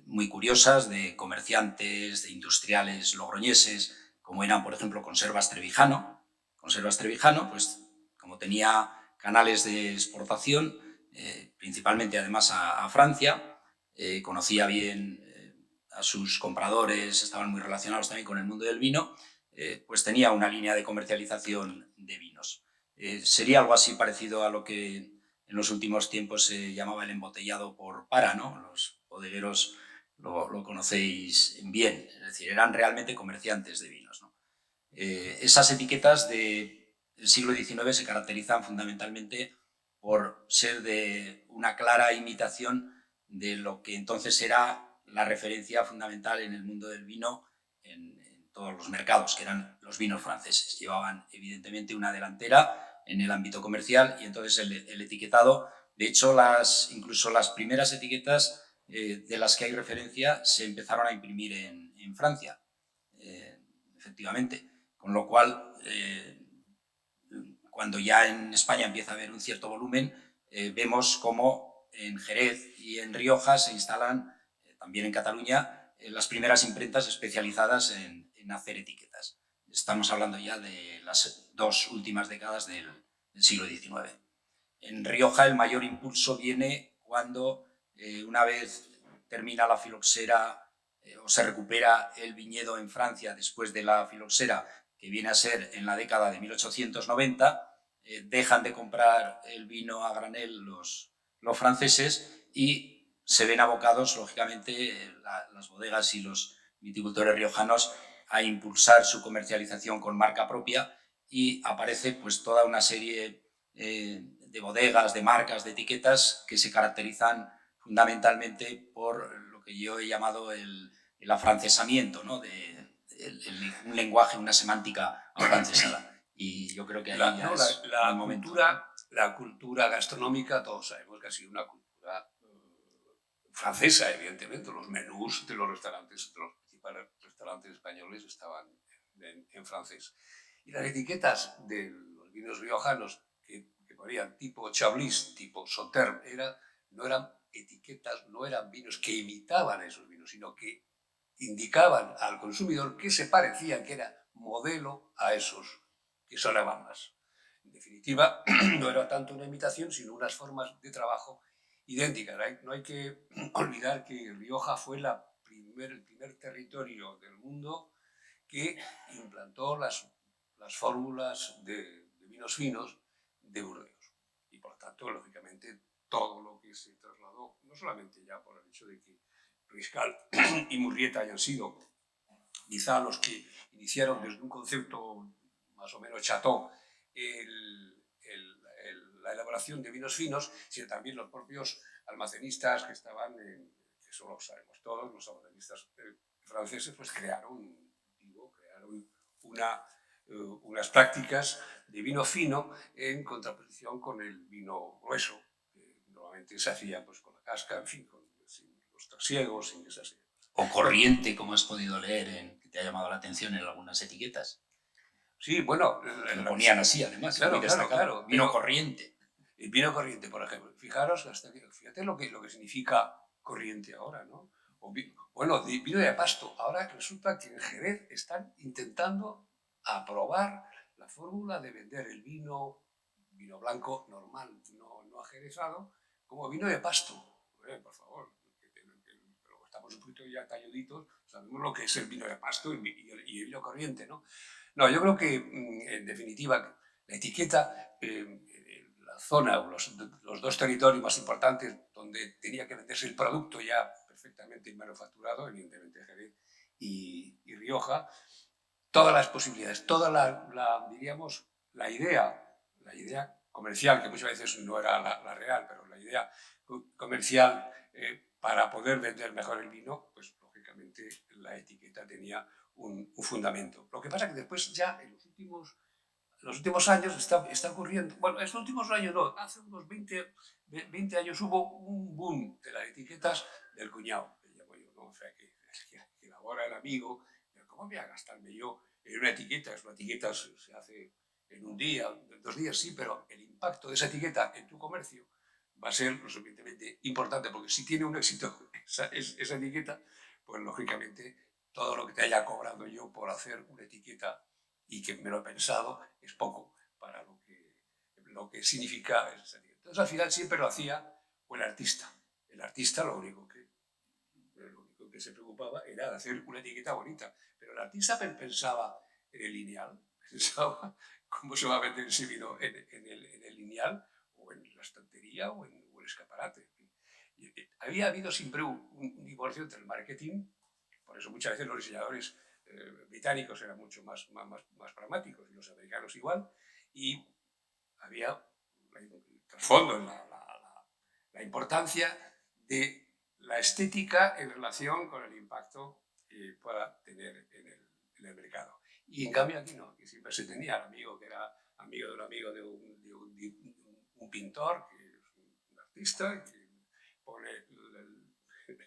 muy curiosas, de comerciantes, de industriales logroñeses, como eran, por ejemplo, Conservas Trevijano. Conservas Trevijano, pues como tenía canales de exportación, principalmente además a Francia, conocía bien a sus compradores, estaban muy relacionados también con el mundo del vino, pues tenía una línea de comercialización de vinos. Sería algo así parecido a lo que en los últimos tiempos se llamaba el embotellado por para, ¿no? Los bodegueros lo conocéis bien, es decir, eran realmente comerciantes de vinos, ¿no? Esas etiquetas del siglo XIX se caracterizan fundamentalmente por ser de una clara imitación de lo que entonces era la referencia fundamental en el mundo del vino en todos los mercados, que eran los vinos franceses. Llevaban evidentemente una delantera en el ámbito comercial, y entonces el etiquetado, de hecho incluso las primeras etiquetas de las que hay referencia se empezaron a imprimir en Francia, efectivamente, con lo cual cuando ya en España empieza a haber un cierto volumen, vemos cómo en Jerez y en Rioja se instalan también en Cataluña, las primeras imprentas especializadas en hacer etiquetas. Estamos hablando ya de las 2 últimas décadas del siglo XIX. En Rioja el mayor impulso viene cuando, una vez termina la filoxera o se recupera el viñedo en Francia después de la filoxera, que viene a ser en la década de 1890, dejan de comprar el vino a granel los franceses y se ven abocados, lógicamente, las bodegas y los viticultores riojanos a impulsar su comercialización con marca propia, y aparece pues toda una serie de bodegas, de marcas, de etiquetas que se caracterizan fundamentalmente por lo que yo he llamado el afrancesamiento, ¿no? Un lenguaje, una semántica afrancesada. Y yo creo que ahí la cultura gastronómica, todos sabemos que ha sido una cultura francesa, evidentemente. Los menús de los restaurantes, de los principales restaurantes españoles estaban en francés. Y las etiquetas de los vinos riojanos que ponían tipo Chablis, tipo Sauternes, no eran etiquetas, no eran vinos que imitaban a esos vinos, sino que indicaban al consumidor que se parecían, que era modelo a esos que sonaban más. En definitiva, no era tanto una imitación, sino unas formas de trabajo idénticas. No hay que olvidar que Rioja fue el primer territorio del mundo que implantó las fórmulas de vinos finos de Burdeos. Y por tanto, lógicamente, todo lo que se trasladó, no solamente ya por el hecho de que Riscal y Murrieta hayan sido quizá los que iniciaron desde un concepto más o menos chateau la elaboración de vinos finos, sino también los propios almacenistas que estaban, que eso lo sabemos todos, los almacenistas franceses, pues crearon unas prácticas de vino fino en contraposición con el vino grueso, que normalmente se hacía pues, con la casca, en fin, sin los trasiegos, sin esas... O corriente, como has podido leer, que te ha llamado la atención en algunas etiquetas. Sí, bueno... Lo ponían así, además. Claro. Vino corriente. El vino corriente, por ejemplo. Fíjate lo que significa corriente ahora, ¿no? Bueno, vino de pasto. Ahora resulta que en Jerez están intentando aprobar la fórmula de vender el vino blanco normal, no ajerezado, como vino de pasto. Por favor, pero estamos un poquito ya talluditos, sabemos lo que es el vino de pasto y el vino corriente, ¿no? No, yo creo que, en definitiva, la etiqueta, la zona o los 2 territorios más importantes donde tenía que venderse el producto ya perfectamente manufacturado, evidentemente Jerez y Rioja, todas las posibilidades, toda diríamos, la idea comercial, que muchas veces no era la real, pero la idea comercial para poder vender mejor el vino, pues lógicamente la etiqueta tenía un fundamento. Lo que pasa es que después ya en los últimos años está ocurriendo, bueno, en los últimos años no, hace unos 20 años hubo un boom de las etiquetas del cuñado, que llamo yo, ¿no? O sea, que elabora el amigo, pero ¿cómo voy a gastarme yo en una etiqueta? Una etiqueta se hace en un día, en 2 días, sí, pero el impacto de esa etiqueta en tu comercio va a ser lo suficientemente importante, porque si tiene un éxito esa etiqueta, pues lógicamente todo lo que te haya cobrado yo por hacer una etiqueta y que me lo he pensado es poco para lo que significa esa etiqueta. Entonces al final siempre lo hacía el artista. El artista lo único que se preocupaba era de hacer una etiqueta bonita, pero el artista pensaba en el lineal, pensaba cómo se va a vender ese vino en el lineal o en la estantería o en el escaparate. Había habido siempre un divorcio entre el marketing, por eso muchas veces los diseñadores británicos eran mucho más pragmáticos y los americanos igual, y había trasfondo en la importancia de la estética en relación con el impacto que pueda tener en el mercado. Y en cambio aquí no, aquí siempre se tenía al amigo que era amigo de un amigo de un pintor, que es un artista, que pone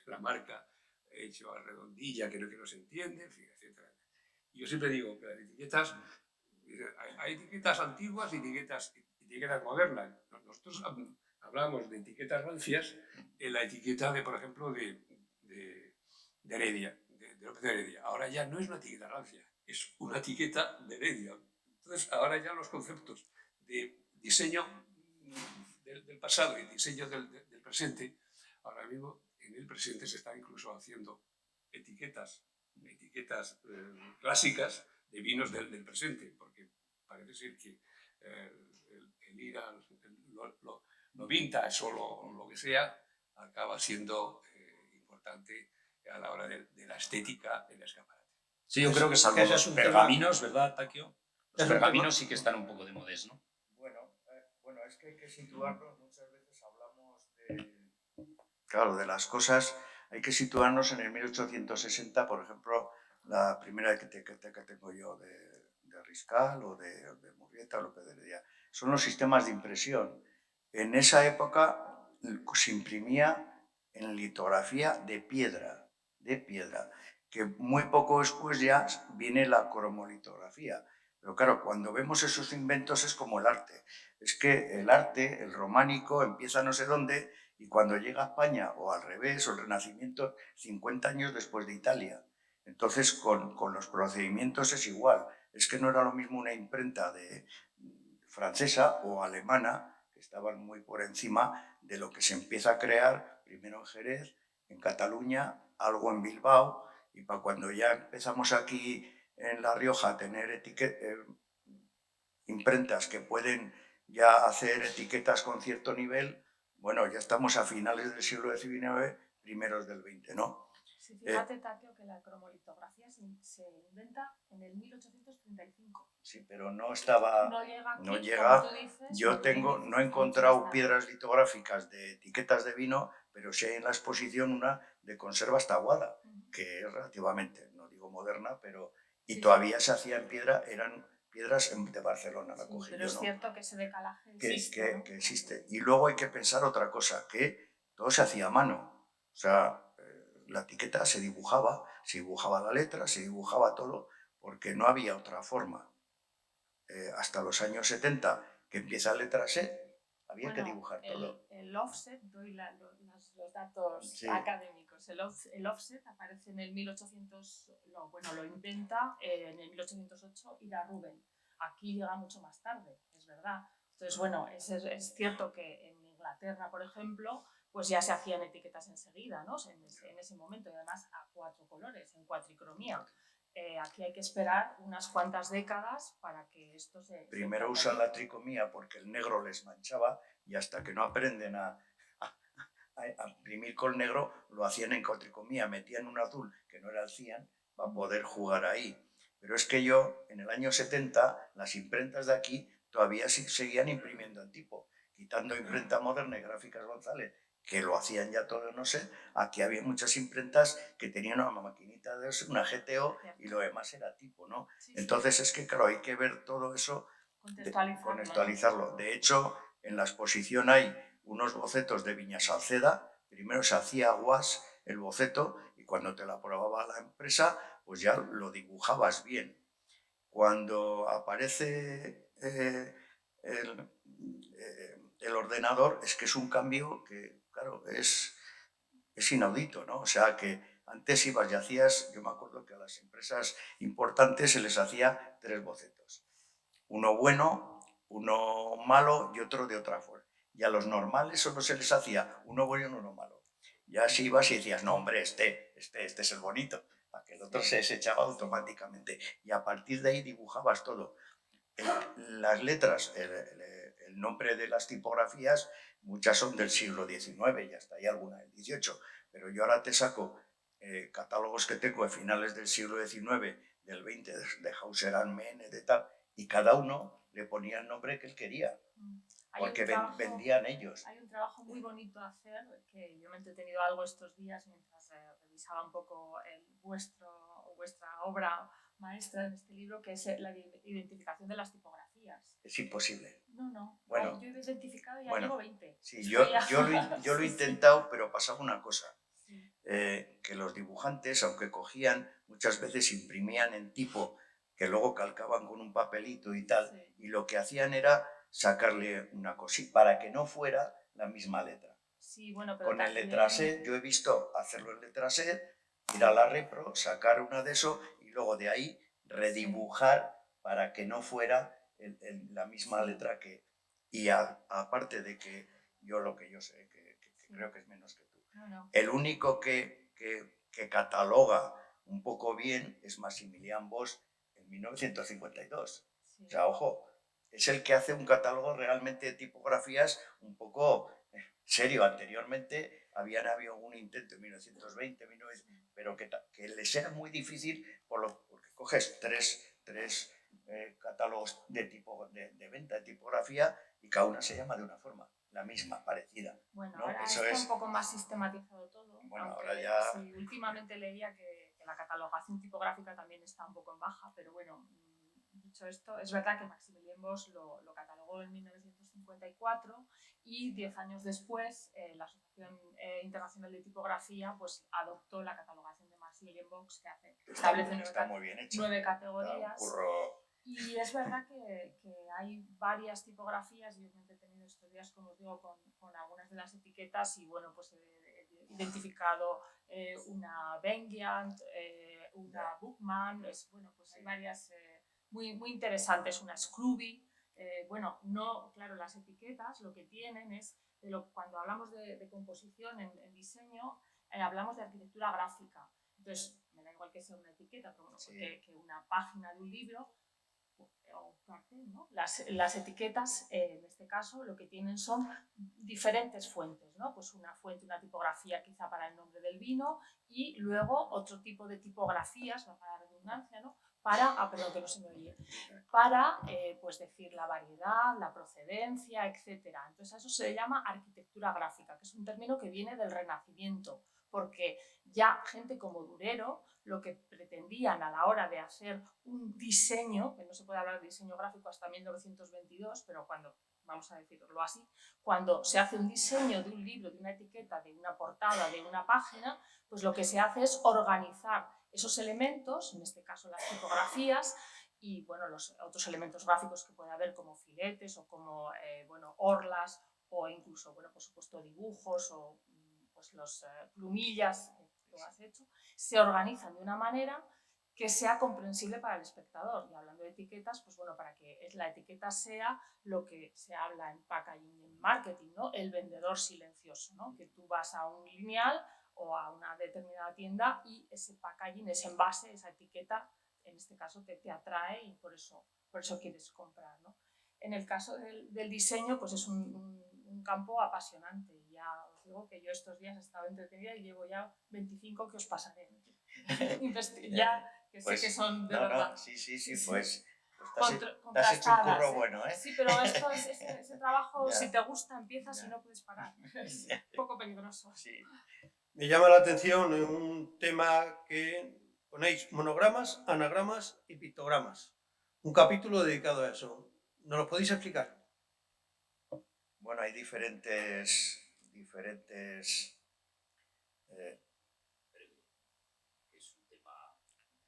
la marca hecho a redondilla, que no se entiende, en fin, etc. Y yo siempre digo que las etiquetas, hay etiquetas antiguas y etiquetas modernas. Nosotros hablamos de etiquetas rancias en la etiqueta de, por ejemplo, de de Heredia, de López de Heredia. Ahora ya no es una etiqueta rancia, es una etiqueta de Heredia. Entonces, ahora ya los conceptos de diseño del pasado y diseño del presente, ahora mismo en el presente se están incluso haciendo etiquetas clásicas de vinos del presente, porque parece ser que el ir a lo vintage o lo que sea acaba siendo importante a la hora de la estética en el escaparate. Sí, yo creo que salvo ese los es un pergaminos, ¿verdad, Takio? Los Es un pergaminos tema- sí que están un poco de modés, ¿no? Bueno, es que hay que situarnos, muchas veces hablamos de... Claro, de las cosas, hay que situarnos en el 1860, por ejemplo, la primera etiqueta que tengo yo de Riscal o de Murrieta o López de Heredia, son los sistemas de impresión. En esa época se imprimía en litografía de piedra, que muy poco después ya viene la cromolitografía. Pero claro, cuando vemos esos inventos es como el arte. Es que el arte, el románico, empieza no sé dónde y cuando llega a España, o al revés, o el Renacimiento, 50 años después de Italia. Entonces, con los procedimientos es igual. Es que no era lo mismo una imprenta francesa o alemana, que estaban muy por encima de lo que se empieza a crear, primero en Jerez, en Cataluña, algo en Bilbao, y para cuando ya empezamos aquí en La Rioja a tener imprentas que pueden ya hacer etiquetas con cierto nivel, bueno, ya estamos a finales del siglo XIX, primeros del XX, ¿no? Sí, fíjate, Takio, que la cromolitografía se inventa en el 1835. Sí, pero no estaba... No llega aquí, no como llega. tú dices. Yo no he encontrado piedras litográficas de etiquetas de vino, pero sí hay en la exposición una de conserva hasta Aguada, que es relativamente, no digo moderna, pero... Y Sí, todavía se hacía en piedra, eran piedras de Barcelona, la sí, cogí pero yo, es ¿no? cierto que ese decalaje existe, ¿no? Que existe. Y luego hay que pensar otra cosa, que todo se hacía a mano. O sea, la etiqueta se dibujaba la letra, se dibujaba todo, porque no había otra forma. Hasta los años 70, que empieza letra C, había que dibujar todo. El offset, doy los datos Sí. académicos. El offset aparece en el 1800, lo inventa en el 1808 Ida Rubin. Aquí llega mucho más tarde, es verdad. Entonces, bueno, es cierto que en Inglaterra, por ejemplo, pues ya se hacían etiquetas enseguida, ¿no? En ese momento, y además a 4 colores, en cuatricromía. Aquí hay que esperar unas cuantas décadas para que esto se... Primero usan la tricomía porque el negro les manchaba y hasta que no aprenden a imprimir con negro lo hacían en cuatricomía, metían un azul que no era el cian para poder jugar ahí. Pero es que yo, en el año 70, las imprentas de aquí todavía seguían imprimiendo en tipo, quitando imprenta moderna y Gráficas González, que lo hacían ya todo, no sé. Aquí había muchas imprentas que tenían una maquinita de una GTO y lo demás era tipo, ¿no? Sí, Entonces es que, claro, hay que ver todo eso, contextualizarlo. De hecho, en la exposición hay unos bocetos de Viña Salceda. Primero se hacía guas el boceto y cuando te lo aprobaba la empresa, pues ya lo dibujabas bien. Cuando aparece el ordenador, es que es un cambio que, claro, es inaudito, ¿no? O sea, que antes ibas y hacías, yo me acuerdo que a las empresas importantes se les hacía 3 bocetos. Uno bueno, uno malo y otro de otra forma. Y a los normales solo se les hacía uno bueno y uno malo. Ya así ibas y decías, no, hombre, este es el bonito, para que el otro se desechaba automáticamente. Y a partir de ahí dibujabas todo. Las letras, el nombre de las tipografías, muchas son del siglo XIX y hasta hay alguna del XVIII, pero yo ahora te saco catálogos que tengo de finales del siglo XIX, del XX, de Hauser Mene, de tal, y cada uno le ponía el nombre que él quería, porque vendían ellos. Hay un trabajo muy bonito a hacer, que yo me he entretenido algo estos días mientras revisaba un poco vuestra obra maestra en este libro, que es la identificación de las tipografías. Es imposible. No. Bueno, yo he identificado ya bueno, llevo 20. Sí, yo lo he intentado, pero pasaba una cosa. Sí. Que los dibujantes, aunque cogían, muchas veces imprimían en tipo, que luego calcaban con un papelito y tal, sí. Y lo que hacían era sacarle una cosita para que no fuera la misma letra. Sí, bueno, pero con el letraset, yo he visto hacerlo en letraset, ir a la repro, sacar una de eso y luego de ahí redibujar para que no fuera la misma letra que... Y aparte de que lo que yo sé, que creo que es menos que tú, el único que cataloga un poco bien es Maximilian Bosch en 1952. Sí. O sea, ojo, es el que hace un catálogo realmente de tipografías un poco serio. Anteriormente había habido un intento en 1920, pero que les era muy difícil porque coges tres catálogos de venta de tipografía y cada una se llama de una forma, la misma, parecida. Bueno, ¿no? ahora Eso está un poco más sistematizado todo. Bueno, ahora ya... Sí, últimamente leía que la catalogación tipográfica también está un poco en baja, pero bueno, dicho esto, es verdad que Maximilien Bosch lo catalogó en 1954 y 10 años después la Asociación Internacional de Tipografía pues, adoptó la catalogación de Maximilien Bosch que establece 9 categorías. Y es verdad que hay varias tipografías. Yo me he entretenido estos días, como os digo, con algunas de las etiquetas y bueno, pues he identificado una Bengiant, una Bookman, bueno, pues hay varias muy interesantes, una Scrooby. Bueno, no, claro, las etiquetas lo que tienen es, cuando hablamos de composición en diseño, hablamos de arquitectura gráfica. Entonces, me da igual que sea una etiqueta, pero bueno, que una página de un libro o un cartel, ¿no? Las etiquetas, en este caso, lo que tienen son diferentes fuentes, ¿no? Pues una fuente, una tipografía quizá para el nombre del vino y luego otro tipo de tipografías, para la redundancia, ¿no? Perdón, que no se me oye, para pues decir la variedad, la procedencia, etc. Entonces a eso se le llama arquitectura gráfica, que es un término que viene del Renacimiento, porque ya gente como Durero lo que pretendían a la hora de hacer un diseño, que no se puede hablar de diseño gráfico hasta 1922, pero cuando, vamos a decirlo así, cuando se hace un diseño de un libro, de una etiqueta, de una portada, de una página, pues lo que se hace es organizar esos elementos, en este caso las tipografías, y bueno, los otros elementos gráficos que puede haber como filetes o como bueno, orlas o incluso, bueno, por supuesto, dibujos o pues los plumillas que tú has hecho, se organizan de una manera que sea comprensible para el espectador. Y hablando de etiquetas, pues bueno, para que la etiqueta sea lo que se habla en packaging, en marketing, ¿no? El vendedor silencioso, ¿no? Que tú vas a un lineal o a una determinada tienda y ese packaging, ese envase, esa etiqueta, en este caso te atrae y por eso quieres comprar, ¿no? En el caso del diseño, pues es un campo apasionante. Ya os digo que yo estos días he estado entretenida y llevo ya 25 que os pasaré. Ya, que pues, sé que son de verdad. Sí, pues te has hecho un curro bueno, ¿eh? Sí, pero esto es ese trabajo, si te gusta, empiezas y no puedes parar. Es un poco peligroso. Sí. Me llama la atención un tema que ponéis monogramas, anagramas y pictogramas. Un capítulo dedicado a eso. ¿Nos lo podéis explicar? Bueno, hay diferentes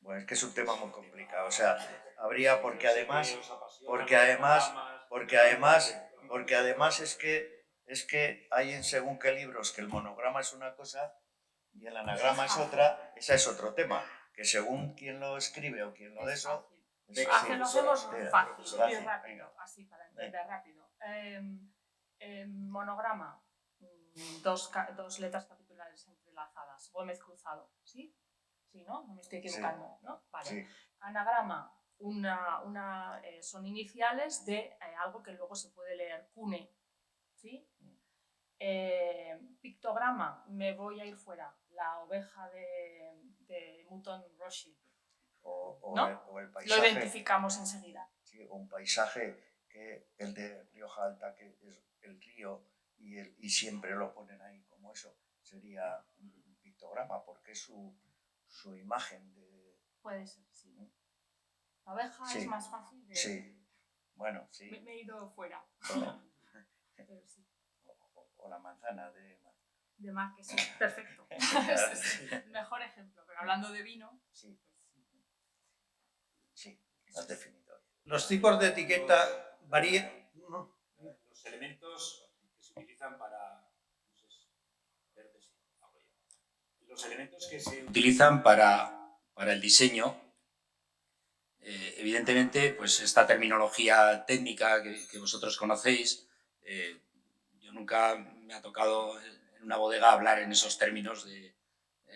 bueno, es que es un tema muy complicado. O sea, habría porque además es que hay en según qué libros que el monograma es una cosa y el anagrama es otra. Ese es otro tema, que según quién lo escribe o quién lo de eso. Lo hacemos fácil y rápido, así para entender rápido. Monograma, dos letras capitulares entrelazadas, Gómez cruzado, ¿sí? Sí, ¿no? No me estoy equivocando, ¿no? Vale. Sí. Anagrama, son iniciales de algo que luego se puede leer, cune, ¿sí? Pictograma, me voy a ir fuera, la oveja de Mouton Rothschild. ¿No? O el paisaje. Lo identificamos enseguida. Sí, o un paisaje que el de Rioja Alta, que es el río y siempre lo ponen ahí como eso, sería un pictograma porque es su imagen de... Puede ser, sí. La oveja es más fácil de... Sí, bueno, sí. Me he ido fuera. Pero sí. O la manzana de Márquez, sí, perfecto. Es el mejor ejemplo, pero hablando de vino... Sí. Sí, has definido. Los tipos de etiqueta varían. Los elementos que se utilizan para Los elementos que se utilizan para el diseño, evidentemente, pues esta terminología técnica que vosotros conocéis, yo nunca me ha tocado en una bodega hablar en esos términos de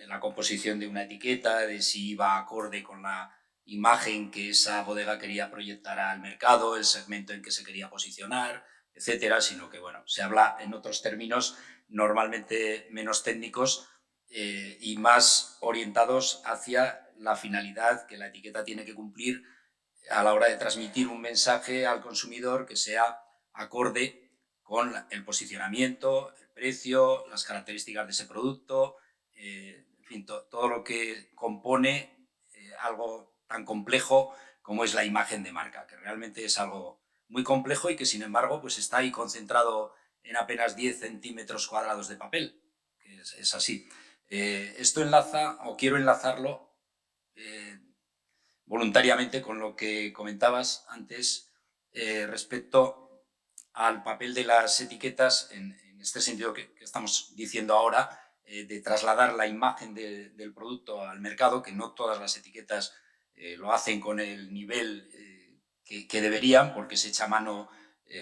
la composición de una etiqueta, de si iba acorde con la imagen que esa bodega quería proyectar al mercado, el segmento en que se quería posicionar, etcétera, sino que, bueno, se habla en otros términos normalmente menos técnicos y más orientados hacia la finalidad que la etiqueta tiene que cumplir a la hora de transmitir un mensaje al consumidor que sea acorde con el posicionamiento, el precio, las características de ese producto, en fin, todo lo que compone algo tan complejo como es la imagen de marca, que realmente es algo muy complejo y que sin embargo pues está ahí concentrado en apenas 10 centímetros cuadrados de papel, que es así. Esto enlaza, o quiero enlazarlo voluntariamente con lo que comentabas antes respecto al papel de las etiquetas en este sentido que estamos diciendo ahora, de trasladar la imagen del producto al mercado, que no todas las etiquetas lo hacen con el nivel que deberían, porque se echa mano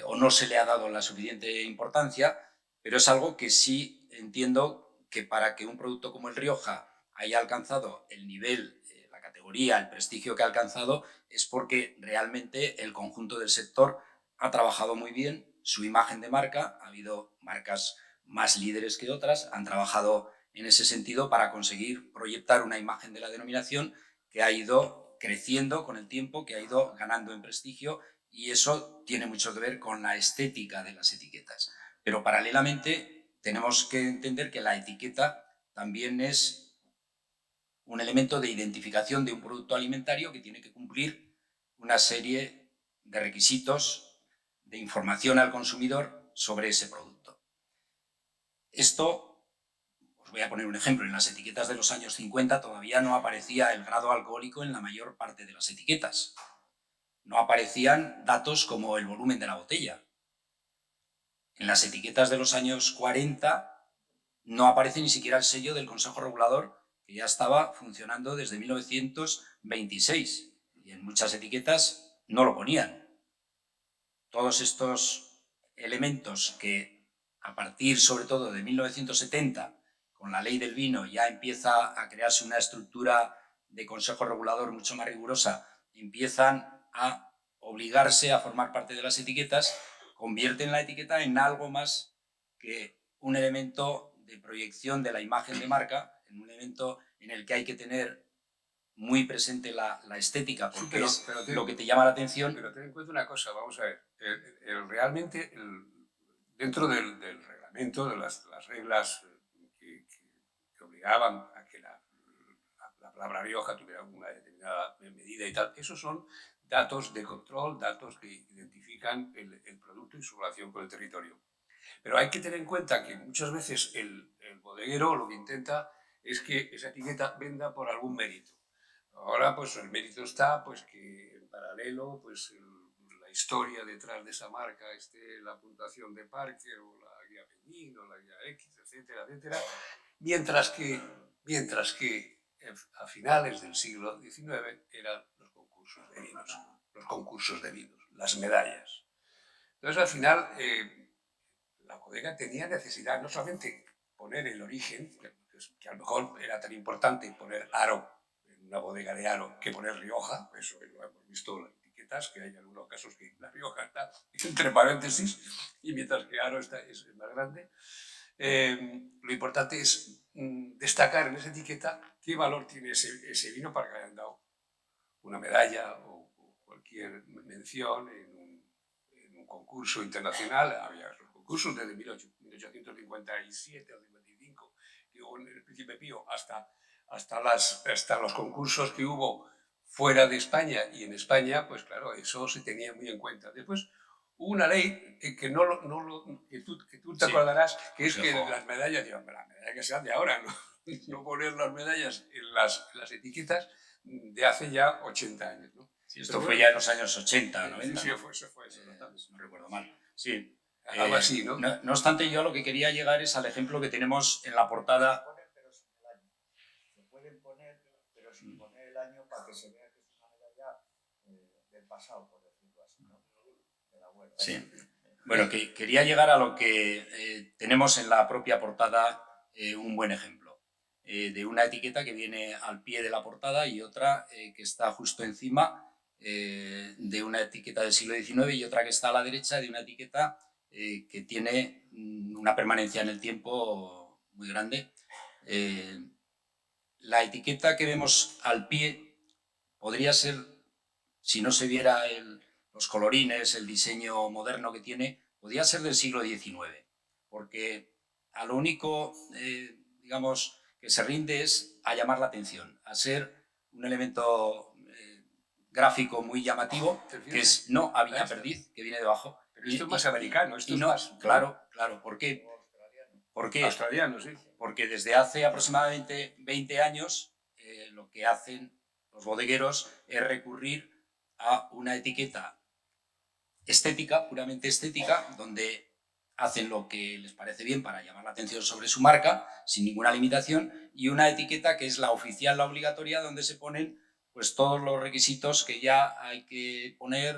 o no se le ha dado la suficiente importancia, pero es algo que sí entiendo que para que un producto como el Rioja haya alcanzado el nivel, la categoría, el prestigio que ha alcanzado, es porque realmente el conjunto del sector ha trabajado muy bien su imagen de marca. Ha habido marcas más líderes que otras, han trabajado en ese sentido para conseguir proyectar una imagen de la denominación que ha ido creciendo con el tiempo, que ha ido ganando en prestigio, y eso tiene mucho que ver con la estética de las etiquetas. Pero paralelamente tenemos que entender que la etiqueta también es un elemento de identificación de un producto alimentario que tiene que cumplir una serie de requisitos de información al consumidor sobre ese producto. Esto, os voy a poner un ejemplo, en las etiquetas de los años 50 todavía no aparecía el grado alcohólico en la mayor parte de las etiquetas. No aparecían datos como el volumen de la botella. En las etiquetas de los años 40 no aparece ni siquiera el sello del Consejo Regulador, que ya estaba funcionando desde 1926, y en muchas etiquetas no lo ponían. Todos estos elementos que a partir sobre todo de 1970, con la ley del vino, ya empieza a crearse una estructura de Consejo Regulador mucho más rigurosa, empiezan a obligarse a formar parte de las etiquetas, convierten la etiqueta en algo más que un elemento de proyección de la imagen de marca, en un elemento en el que hay que tener muy presente la estética, porque sí, pero lo que te llama la atención. Pero ten en cuenta una cosa, vamos a ver, realmente dentro del reglamento, de las reglas que obligaban a que la palabra Rioja tuviera una determinada medida y tal, esos son datos de control, datos que identifican el producto y su relación con el territorio. Pero hay que tener en cuenta que muchas veces el bodeguero lo que intenta es que esa etiqueta venda por algún mérito. Ahora, pues el mérito está pues que en paralelo, pues la historia detrás de esa marca esté la puntuación de Parker o la guía Peñín o la guía X, etcétera, etcétera. Mientras que a finales del siglo XIX eran los concursos de vinos, las medallas. Entonces, al final, la bodega tenía necesidad no solamente poner el origen, que a lo mejor era tan importante poner Aro en una bodega de Aro que poner Rioja, eso lo hemos visto en las etiquetas, que hay algunos casos que la Rioja está entre paréntesis y mientras que Aro es más grande. Lo importante es destacar en esa etiqueta qué valor tiene ese vino para que le hayan dado una medalla o cualquier mención en un concurso internacional. Había los concursos desde 1857 o 55, digo, en el Príncipe Pío, hasta los concursos que hubo fuera de España y en España, pues claro, eso se tenía muy en cuenta. Después hubo una ley que tú te acordarás, que es que las medallas, las medallas que sean de ahora, no poner las medallas en las etiquetas de hace ya 80 años, ¿no? Sí, esto fue ya en los años 80, 90. Sí, fue eso, no recuerdo mal. Sí. Algo así, ¿no? No obstante, yo a lo que quería llegar es al ejemplo que tenemos en la portada. para que se vea que es una medalla del pasado, por decirlo así, ¿no? De la abuela. Sí. Bueno, que quería llegar a lo que tenemos en la propia portada, un buen ejemplo, de una etiqueta que viene al pie de la portada y otra que está justo encima, de una etiqueta del siglo XIX, y otra que está a la derecha de una etiqueta que tiene una permanencia en el tiempo muy grande. La etiqueta que vemos al pie podría ser, si no se viera los colorines, el diseño moderno que tiene, podría ser del siglo XIX, porque a lo único, digamos, que se rinde es a llamar la atención, a ser un elemento gráfico muy llamativo, que es no a Viña Perdiz, que viene debajo. Pero esto es más americano, esto es no, más... Claro, claro. ¿Por qué? ¿Por qué? Australiano, sí. Porque desde hace aproximadamente 20 años lo que hacen los bodegueros es recurrir a una etiqueta estética, puramente estética, donde hacen lo que les parece bien para llamar la atención sobre su marca, sin ninguna limitación, y una etiqueta que es la oficial, la obligatoria, donde se ponen pues todos los requisitos que ya hay que poner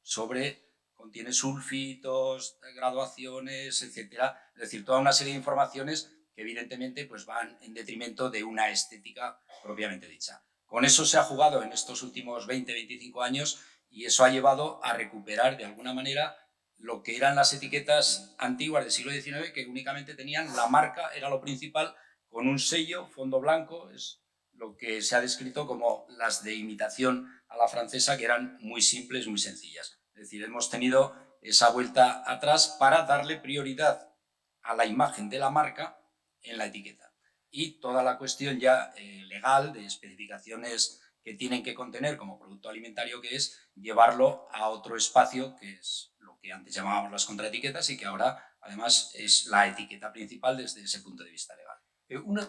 sobre, contiene sulfitos, graduaciones, etcétera. Es decir, toda una serie de informaciones que evidentemente pues van en detrimento de una estética propiamente dicha. Con eso se ha jugado en estos últimos 20-25 años y eso ha llevado a recuperar de alguna manera lo que eran las etiquetas antiguas del siglo XIX, que únicamente tenían la marca, era lo principal, con un sello, fondo blanco, es lo que se ha descrito como las de imitación a la francesa, que eran muy simples, muy sencillas. Es decir, hemos tenido esa vuelta atrás para darle prioridad a la imagen de la marca en la etiqueta. Y toda la cuestión ya legal de especificaciones que tienen que contener como producto alimentario, que es llevarlo a otro espacio, que es lo que antes llamábamos las contraetiquetas y que ahora además es la etiqueta principal desde ese punto de vista legal.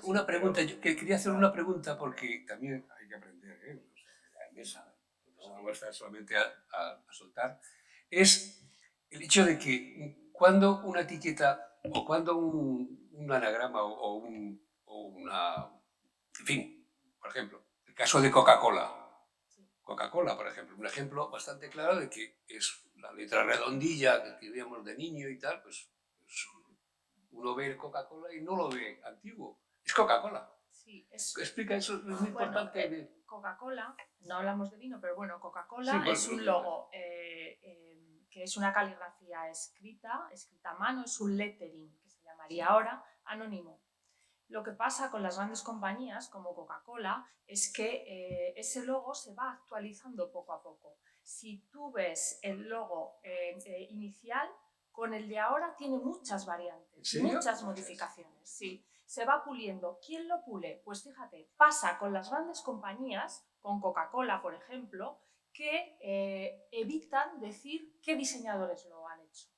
Una pregunta, yo quería hacer una pregunta porque también hay que aprender, en mesa, no vamos a estar solamente a soltar, es el hecho de que cuando una etiqueta o cuando un anagrama o una... En fin, por ejemplo, el caso de Coca-Cola. Coca-Cola, por ejemplo, un ejemplo bastante claro de que es la letra redondilla que veíamos de niño y tal, pues uno ve el Coca-Cola y no lo ve antiguo. Es Coca-Cola. Sí, Explica eso, es muy importante. Coca-Cola, no hablamos de vino, pero bueno, Coca-Cola Sí, pues, es un logo que es una caligrafía escrita a mano, es un lettering, que se llamaría ahora, anónimo. Lo que pasa con las grandes compañías como Coca-Cola es que ese logo se va actualizando poco a poco. Si tú ves el logo inicial, con el de ahora tiene muchas variantes, muchas modificaciones. Sí, se va puliendo. ¿Quién lo pule? Pues fíjate, pasa con las grandes compañías, con Coca-Cola, por ejemplo, que evitan decir qué diseñadores lo han hecho.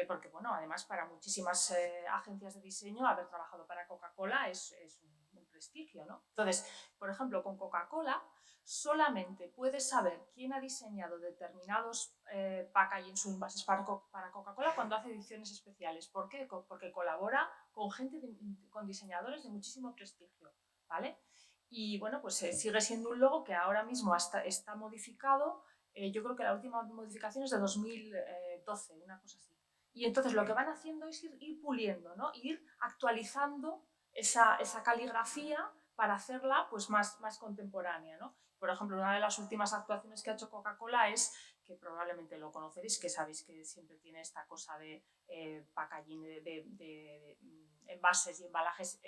Porque, bueno, además para muchísimas agencias de diseño haber trabajado para Coca-Cola es un prestigio, ¿no? Entonces, por ejemplo, con Coca-Cola solamente puedes saber quién ha diseñado determinados packaging o envases para Coca-Cola cuando hace ediciones especiales. ¿Por qué? Porque colabora con con diseñadores de muchísimo prestigio, ¿vale? Y bueno, pues sigue siendo un logo que ahora mismo está modificado. Yo creo que la última modificación es de 2012, una cosa así. Y entonces lo que van haciendo es ir puliendo, ¿no? Ir actualizando esa caligrafía para hacerla pues, más contemporánea, ¿no? Por ejemplo, una de las últimas actuaciones que ha hecho Coca-Cola es, que probablemente lo conoceréis, que sabéis que siempre tiene esta cosa de packaging, de envases y embalajes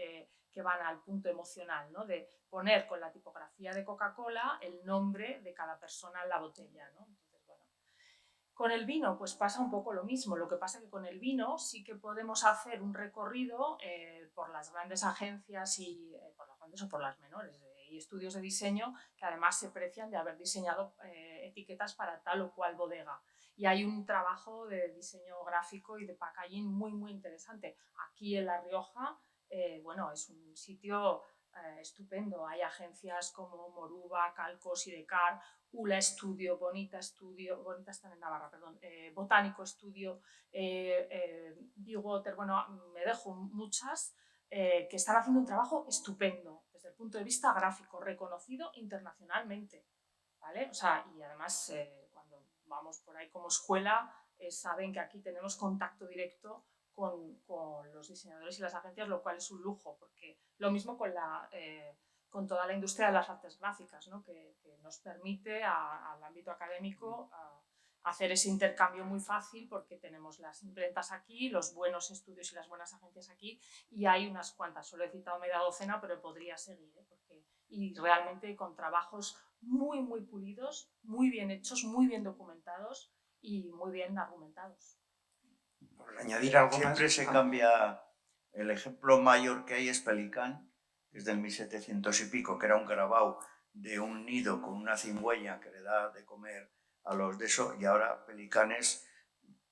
que van al punto emocional, ¿no? De poner con la tipografía de Coca-Cola el nombre de cada persona en la botella, ¿no? Entonces, bueno. Con el vino pues pasa un poco lo mismo, lo que pasa es que con el vino sí que podemos hacer un recorrido por las grandes agencias y por las grandes o por las menores y estudios de diseño que además se precian de haber diseñado etiquetas para tal o cual bodega. Y hay un trabajo de diseño gráfico y de packaging muy interesante. Aquí en La Rioja, bueno, es un sitio estupendo. Hay agencias como Moruba, Calco, Sidecar, Ula Estudio, Bonita está en Navarra, perdón, Botánico Estudio, Big Water, bueno, me dejo muchas que están haciendo un trabajo estupendo desde el punto de vista gráfico, reconocido internacionalmente, ¿vale? O sea, y además cuando vamos por ahí como escuela saben que aquí tenemos contacto directo con los diseñadores y las agencias, lo cual es un lujo, porque lo mismo con toda la industria de las artes gráficas, ¿no? que nos permite al ámbito académico hacer ese intercambio muy fácil, porque tenemos las imprentas aquí, los buenos estudios y las buenas agencias aquí, y hay unas cuantas, solo he citado media docena, pero podría seguir, y realmente con trabajos muy, muy pulidos, muy bien hechos, muy bien documentados y muy bien argumentados. Por añadir algo Siempre más. se cambia. El ejemplo mayor que hay es Pelicán, que es del 1700 y pico, que era un grabado de un nido con una cigüeña que le da de comer a los de eso, y ahora Pelicán es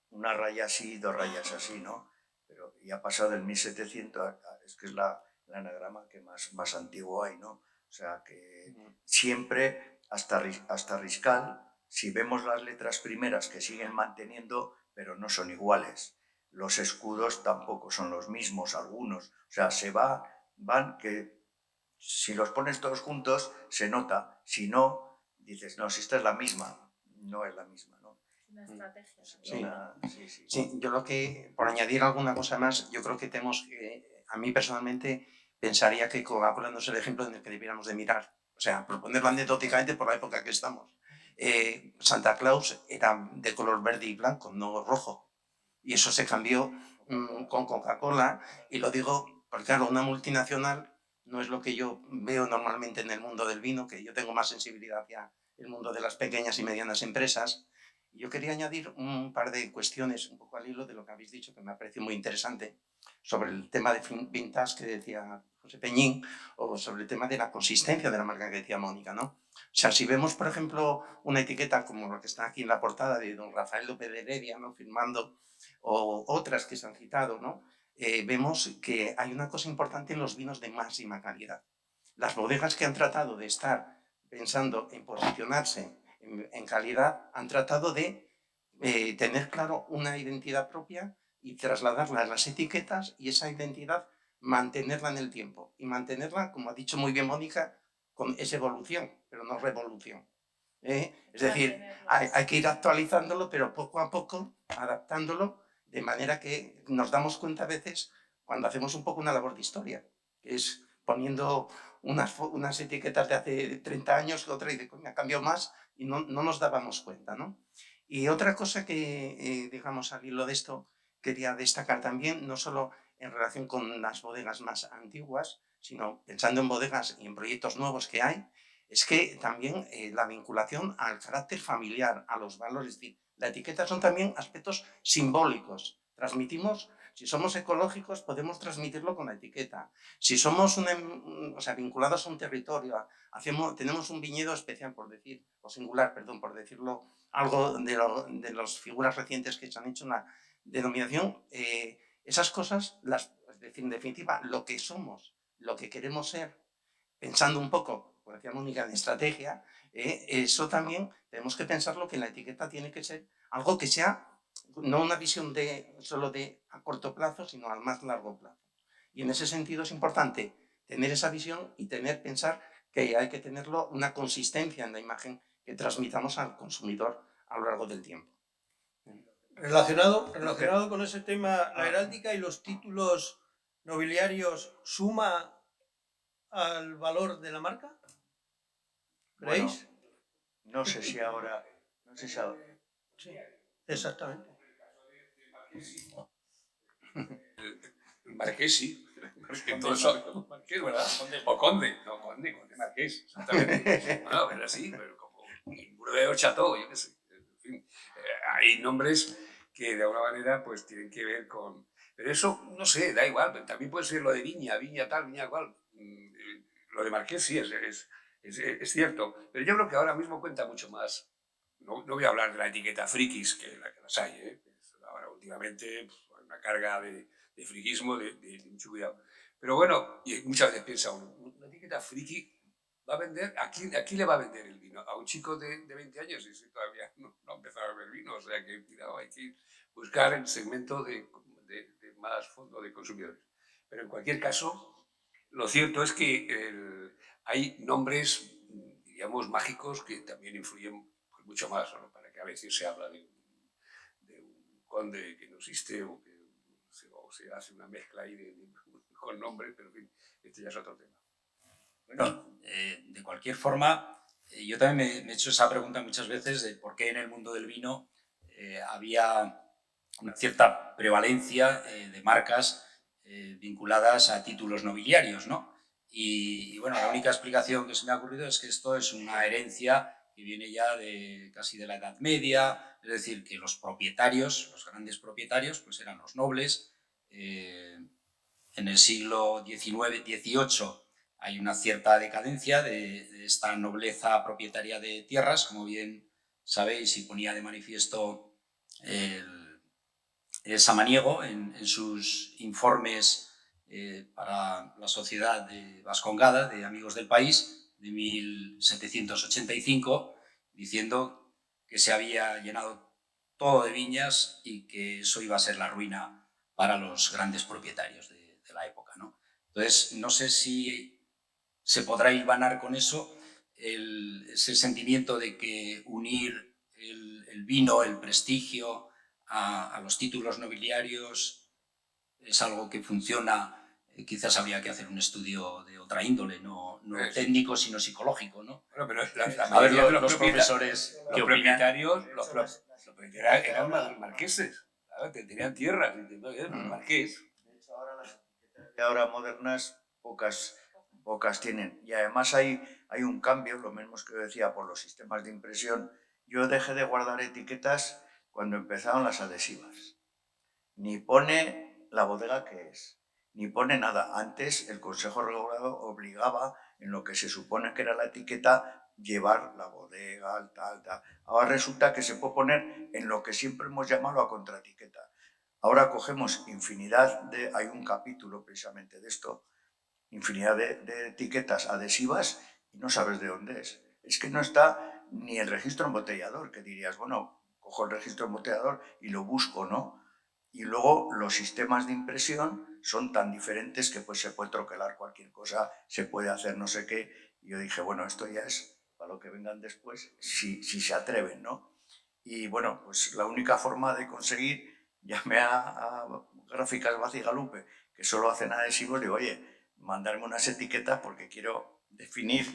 una raya así, dos rayas así, ¿no? Pero ya ha pasado del 1700, es que es el anagrama que más antiguo hay, ¿no? O sea que siempre, hasta Riscal, si vemos las letras primeras que siguen manteniendo, pero no son iguales. Los escudos tampoco son los mismos, algunos. O sea, van que si los pones todos juntos se nota. Si no, dices, no, si esta es la misma, no es la misma, ¿no? Una estrategia. Sí, yo lo que, por añadir alguna cosa más, yo creo que tenemos que, a mí personalmente, pensaría que Coca-Cola no es el ejemplo en el que debiéramos de mirar. O sea, proponerlo anecdóticamente por la época que estamos. Santa Claus era de color verde y blanco, no rojo. Y eso se cambió con Coca-Cola, y lo digo porque, claro, una multinacional no es lo que yo veo normalmente en el mundo del vino, que yo tengo más sensibilidad hacia el mundo de las pequeñas y medianas empresas. Yo quería añadir un par de cuestiones un poco al hilo de lo que habéis dicho, que me ha parecido muy interesante, sobre el tema de vintage que decía José Peñín, o sobre el tema de la consistencia de la marca que decía Mónica, ¿no? O sea, si vemos, por ejemplo, una etiqueta como la que está aquí en la portada de don Rafael López de Heredia, ¿no? Firmando, o otras que se han citado, ¿no? Vemos que hay una cosa importante en los vinos de máxima calidad. Las bodegas que han tratado de estar pensando en posicionarse en calidad han tratado de tener claro una identidad propia y trasladarla a las etiquetas, y esa identidad mantenerla en el tiempo y mantenerla, como ha dicho muy bien Mónica, con esa evolución, pero no revolución. Es decir, hay que ir actualizándolo, pero poco a poco adaptándolo, de manera que nos damos cuenta a veces cuando hacemos un poco una labor de historia, que es poniendo unas etiquetas de hace 30 años que otra, y de coño, ha cambiado más, y no nos dábamos cuenta, ¿no? Y otra cosa que, digamos, al hilo de esto, quería destacar también, no solo en relación con las bodegas más antiguas, sino pensando en bodegas y en proyectos nuevos que hay, es que también la vinculación al carácter familiar, a los valores, es decir, la etiqueta son también aspectos simbólicos. Transmitimos, si somos ecológicos, podemos transmitirlo con la etiqueta. Si somos vinculados a un territorio, tenemos un viñedo especial, por decir, o singular, perdón, por decirlo, algo de las figuras recientes que se han hecho en la denominación, esas cosas, es decir, en definitiva, lo que somos, lo que queremos ser, pensando un poco, como decía Mónica, en estrategia, eso también tenemos que pensarlo, que la etiqueta tiene que ser algo que sea no una visión solo de a corto plazo, sino al más largo plazo. Y en ese sentido es importante tener esa visión y pensar que hay que tenerlo una consistencia en la imagen que transmitamos al consumidor a lo largo del tiempo. Relacionado con ese tema, la heráldica y los títulos nobiliarios suma al valor de la marca, ¿creéis? Bueno, no sé si ahora. Sí, exactamente. El marqués sí. Todos sabemos marqués, ¿verdad? O conde. No, conde marqués. Exactamente. Bueno, pero sí, pero como Burdeos, Chateau, yo qué sé. En fin, hay nombres que de alguna manera pues tienen que ver con... Pero eso, no sé, da igual. También puede ser lo de viña tal, viña cual. Lo de marqués sí es cierto. Pero yo creo que ahora mismo cuenta mucho más. No voy a hablar de la etiqueta frikis, que las hay, ¿eh? Ahora últimamente hay una carga de friquismo, de mucho cuidado. Pero bueno, y muchas veces piensa uno, una etiqueta friki va a vender, ¿a quién le va a vender el vino? ¿A un chico de 20 años? Y si todavía no ha empezado a beber vino, o sea que cuidado, hay que buscar el segmento de más fondo de consumidores. Pero en cualquier caso, lo cierto es que hay nombres, digamos, mágicos que también influyen pues, mucho más, ¿no? Para que a veces se habla de un conde que no existe o se hace una mezcla ahí con nombres, pero en fin, este ya es otro tema. Bueno, de cualquier forma, yo también me he hecho esa pregunta muchas veces de por qué en el mundo del vino había una cierta prevalencia de marcas vinculadas a títulos nobiliarios, ¿no? Y bueno, la única explicación que se me ha ocurrido es que esto es una herencia que viene ya casi de la Edad Media, es decir, que los propietarios, los grandes propietarios, pues eran los nobles. En el siglo XIX, XVIII hay una cierta decadencia de esta nobleza propietaria de tierras, como bien sabéis y ponía de manifiesto Samaniego en sus informes para la Sociedad de Vascongada de Amigos del País de 1785, diciendo que se había llenado todo de viñas y que eso iba a ser la ruina para los grandes propietarios de la época, ¿no? Entonces, no sé si se podrá hilvanar con eso ese sentimiento de que unir el vino, el prestigio, a los títulos nobiliarios es algo que funciona. Quizás habría que hacer un estudio de otra índole, no técnico, sino psicológico, ¿no? Bueno, pero A ver los profesores los propietarios, los propietarios eran marqueses, ¿sabes? Que tenían tierras, marqués. De hecho, ahora las etiquetas de ahora modernas pocas tienen. Y además hay un cambio, lo mismo que decía, por los sistemas de impresión. Yo dejé de guardar etiquetas cuando empezaron las adhesivas. Ni pone la bodega que es, ni pone nada. Antes el Consejo Regulador obligaba, en lo que se supone que era la etiqueta, llevar la bodega, tal. Ahora resulta que se puede poner en lo que siempre hemos llamado a contraetiqueta. Ahora cogemos infinidad hay un capítulo precisamente de esto, infinidad de etiquetas adhesivas y no sabes de dónde es. Es que no está ni el registro embotellador, que dirías, bueno, cojo el registro embotellador y lo busco, ¿no? Y luego los sistemas de impresión son tan diferentes que pues se puede troquelar cualquier cosa, se puede hacer no sé qué. Y yo dije, bueno, esto ya es para lo que vengan después, si se atreven, ¿no? Y bueno, pues la única forma de conseguir, llamé a Gráficas Bacigalupe, que solo hacen adhesivos, digo, oye, mandarme unas etiquetas porque quiero definir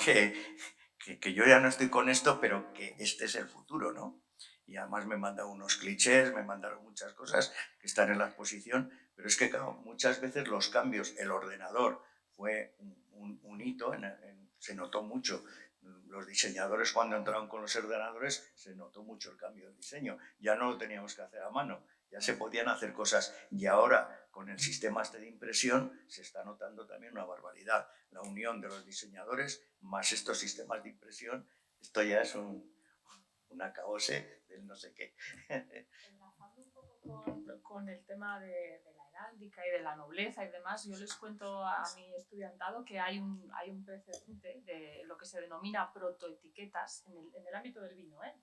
que yo ya no estoy con esto, pero que este es el futuro, ¿no? Y además me mandaron unos clichés, me mandaron muchas cosas que están en la exposición, pero es que claro, muchas veces los cambios, el ordenador fue un hito, se notó mucho. Los diseñadores cuando entraron con los ordenadores se notó mucho el cambio de diseño, ya no lo teníamos que hacer a mano, ya se podían hacer cosas y ahora con el sistema este de impresión se está notando también una barbaridad. La unión de los diseñadores más estos sistemas de impresión, esto ya es una caose del no sé qué. Enlazando un poco con el tema de la heráldica y de la nobleza y demás, yo les cuento a mi estudiantado que hay un precedente de lo que se denomina protoetiquetas en el ámbito del vino, ¿eh?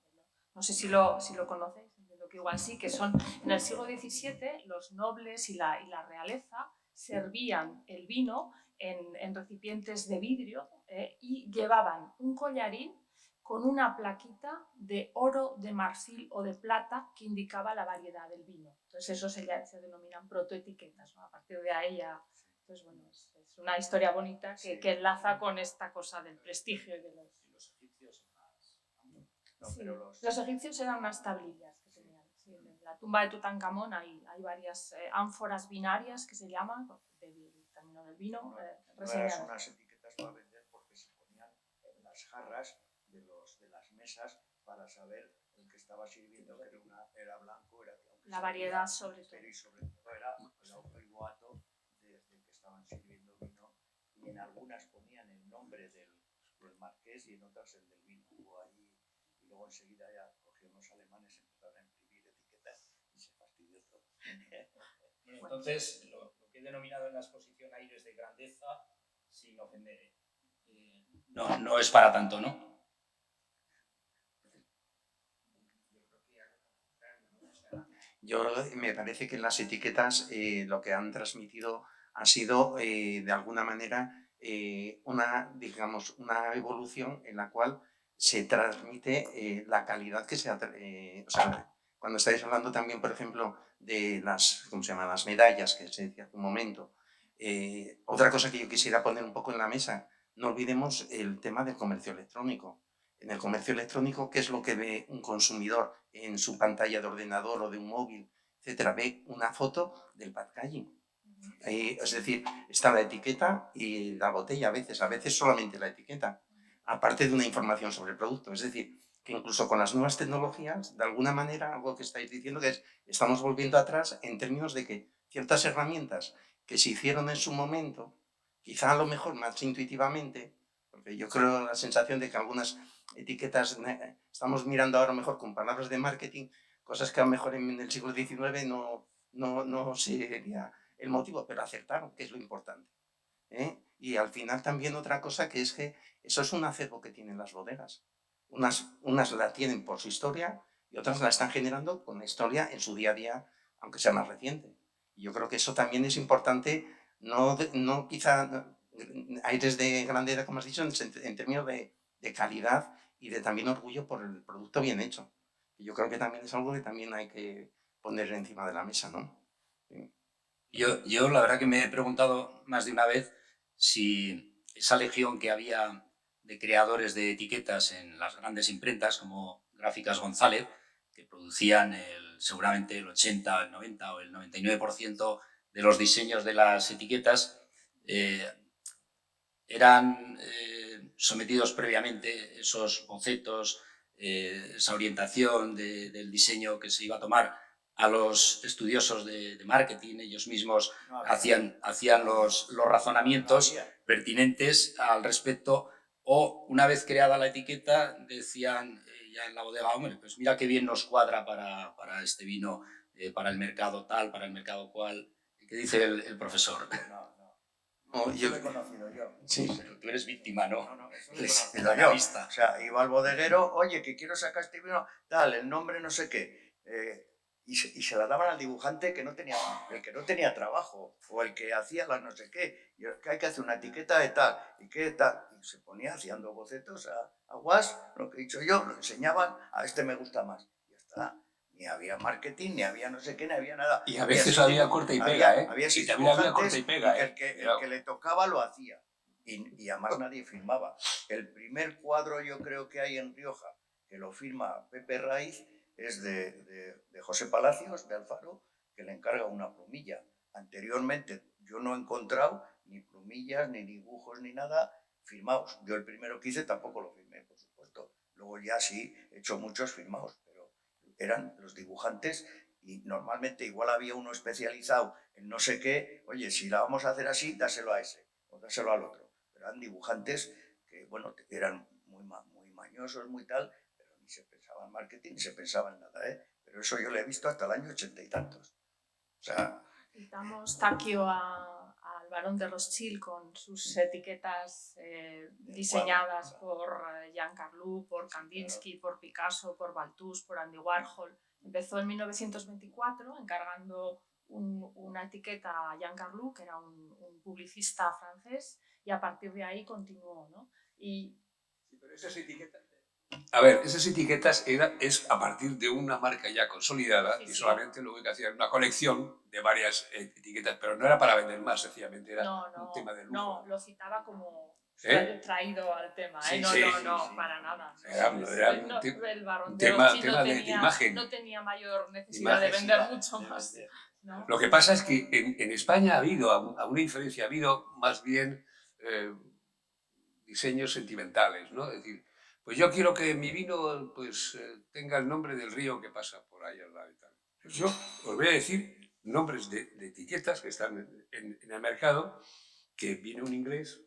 No sé si lo conocéis, entiendo que igual sí, que son en el siglo XVII los nobles y la realeza servían el vino en recipientes de vidrio y llevaban un collarín con una plaquita de oro, de marfil o de plata que indicaba la variedad del vino. Entonces eso se denominan protoetiquetas, ¿no? A partir de ahí ya, pues bueno, es una historia bonita que enlaza con esta cosa del prestigio y de los... Sí, los egipcios eran unas tablillas que tenían. Sí, en la tumba de Tutankamón hay varias ánforas binarias que se llaman, del camino del vino. No eran unas etiquetas para vender porque se ponían en las jarras de las mesas para saber el que estaba sirviendo, que era blanco, era la variedad sobre todo. Y sobre todo era el boato de que estaban sirviendo vino, y en algunas ponían el nombre del marqués y en otras el del vino. Allí, y luego enseguida ya cogieron los alemanes, empezaron a imprimir etiquetas y se fastidió todo. Entonces, lo que he denominado en la exposición aires de grandeza, sin ofender, no es para tanto, ¿no? Yo me parece que en las etiquetas lo que han transmitido ha sido de alguna manera digamos, una evolución en la cual se transmite la calidad que o sea, cuando estáis hablando también, por ejemplo, de ¿cómo se llama?, las medallas que se decía hace un momento. Otra cosa que yo quisiera poner un poco en la mesa, no olvidemos el tema del comercio electrónico. En el comercio electrónico, ¿qué es lo que ve un consumidor en su pantalla de ordenador o de un móvil, etcétera? Ve una foto del packaging. Es decir, está la etiqueta y la botella a veces solamente la etiqueta, aparte de una información sobre el producto. Es decir, que incluso con las nuevas tecnologías, de alguna manera, algo que estáis diciendo que estamos volviendo atrás en términos de que ciertas herramientas que se hicieron en su momento, quizá a lo mejor más intuitivamente, porque yo creo la sensación de que algunas etiquetas estamos mirando ahora mejor con palabras de marketing, cosas que a lo mejor en el siglo XIX no sería el motivo, pero acertaron, que es lo importante. Y al final también otra cosa que es que eso es un acervo que tienen las bodegas. Unas la tienen por su historia y otras la están generando con la historia en su día a día, aunque sea más reciente. Y yo creo que eso también es importante, no quizá aires de grandeza, como has dicho, en términos de calidad y de también orgullo por el producto bien hecho. Y yo creo que también es algo que también hay que poner encima de la mesa, ¿no? Sí. Yo la verdad que me he preguntado más de una vez si esa legión que había de creadores de etiquetas en las grandes imprentas como Gráficas González, que producían seguramente el 80, el 90 o el 99% de los diseños de las etiquetas, eran sometidos previamente esos bocetos, esa orientación del diseño que se iba a tomar a los estudiosos de marketing. Ellos mismos hacían los razonamientos pertinentes al respecto, o una vez creada la etiqueta decían ya en la bodega, hombre, pues mira qué bien nos cuadra para este vino, para el mercado tal, para el mercado cual. ¿Qué dice el profesor? No, yo lo he conocido yo. Sí, pero tú eres víctima, ¿no? No, eso lo he conocido yo. O sea, iba al bodeguero, oye, que quiero sacar este vino, tal, el nombre no sé qué. Y se la daban al dibujante el que no tenía trabajo, o el que hacía la no sé qué. Y que hay que hacer una etiqueta de tal, y qué tal. Y se ponía haciendo bocetos a guas, lo que he dicho yo, lo enseñaban, a este me gusta más. Y ya está. Ni había marketing, ni había no sé qué, ni había nada. Y a veces había corta y pega, ¿eh? Había Y también había corta y pega, el que le tocaba lo hacía. Y además nadie firmaba. El primer cuadro yo creo que hay en Rioja, que lo firma Pepe Raiz, es de José Palacios, de Alfaro, que le encarga una plumilla. Anteriormente yo no he encontrado ni plumillas, ni dibujos, ni nada firmados. Yo el primero que hice tampoco lo firmé, por supuesto. Luego ya sí he hecho muchos firmados, pero eran los dibujantes y normalmente igual había uno especializado en no sé qué. Oye, si la vamos a hacer así, dáselo a ese o dáselo al otro. Pero eran dibujantes que, bueno, eran muy mañosos, muy tal, pero ni se pensaba en marketing, ni se pensaba en nada, ¿eh? Pero eso yo lo he visto hasta el año 80 y tantos. O sea... Citamos Takio al Barón de Rothschild con sus etiquetas diseñadas por Jean Carlu, por Kandinsky, por Picasso, por Balthus, por Andy Warhol. Empezó en 1924 encargando una etiqueta a Jean Carlu, que era un publicista francés, y a partir de ahí continuó, ¿no? Sí, pero esas etiquetas... A ver, esas etiquetas es a partir de una marca ya consolidada, sí, y solamente luego que hacían una colección de varias etiquetas, pero no era para vender más, sencillamente era un tema de lujo. No, lo citaba como traído al tema, sí, no, para nada. El Barón de Rothschild de imagen. No tenía mayor necesidad de vender mucho más. ¿No? Lo que pasa es que en España ha habido, a una diferencia, ha habido más bien diseños sentimentales, ¿no? Es decir, pues yo quiero que mi vino pues, tenga el nombre del río que pasa por ahí al lado y tal. Pues yo os voy a decir nombres de etiquetas que están en el mercado, que viene un inglés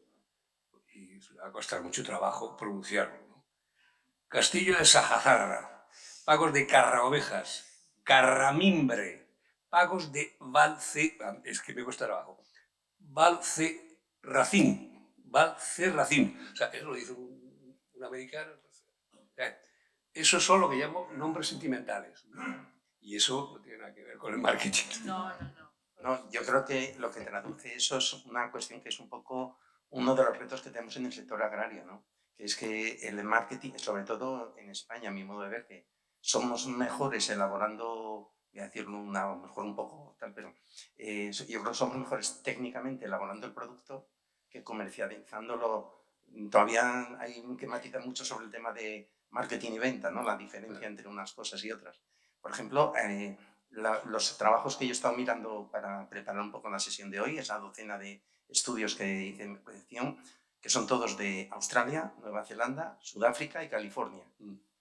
y va a costar mucho trabajo pronunciarlo, ¿no? Castillo de Sajazarra, Pagos de Carraovejas, Carramimbre, Pagos de es que me cuesta trabajo, Valcerracín. O sea, eso lo dice un americano. Eso son lo que llamo nombres sentimentales, ¿no? Y eso no tiene nada que ver con el marketing. No. No, yo creo que lo que traduce eso es una cuestión que es un poco uno de los retos que tenemos en el sector agrario, ¿no? Que es que el marketing, sobre todo en España, a mi modo de ver, que somos mejores elaborando, voy a decirlo a lo mejor un poco tal, pero yo creo que somos mejores técnicamente elaborando el producto que comercializándolo. Todavía hay que matizar mucho sobre el tema de marketing y venta, ¿no? La diferencia entre unas cosas y otras. Por ejemplo, los trabajos que yo he estado mirando para preparar un poco la sesión de hoy, esa docena de estudios que hice en mi colección, que son todos de Australia, Nueva Zelanda, Sudáfrica y California.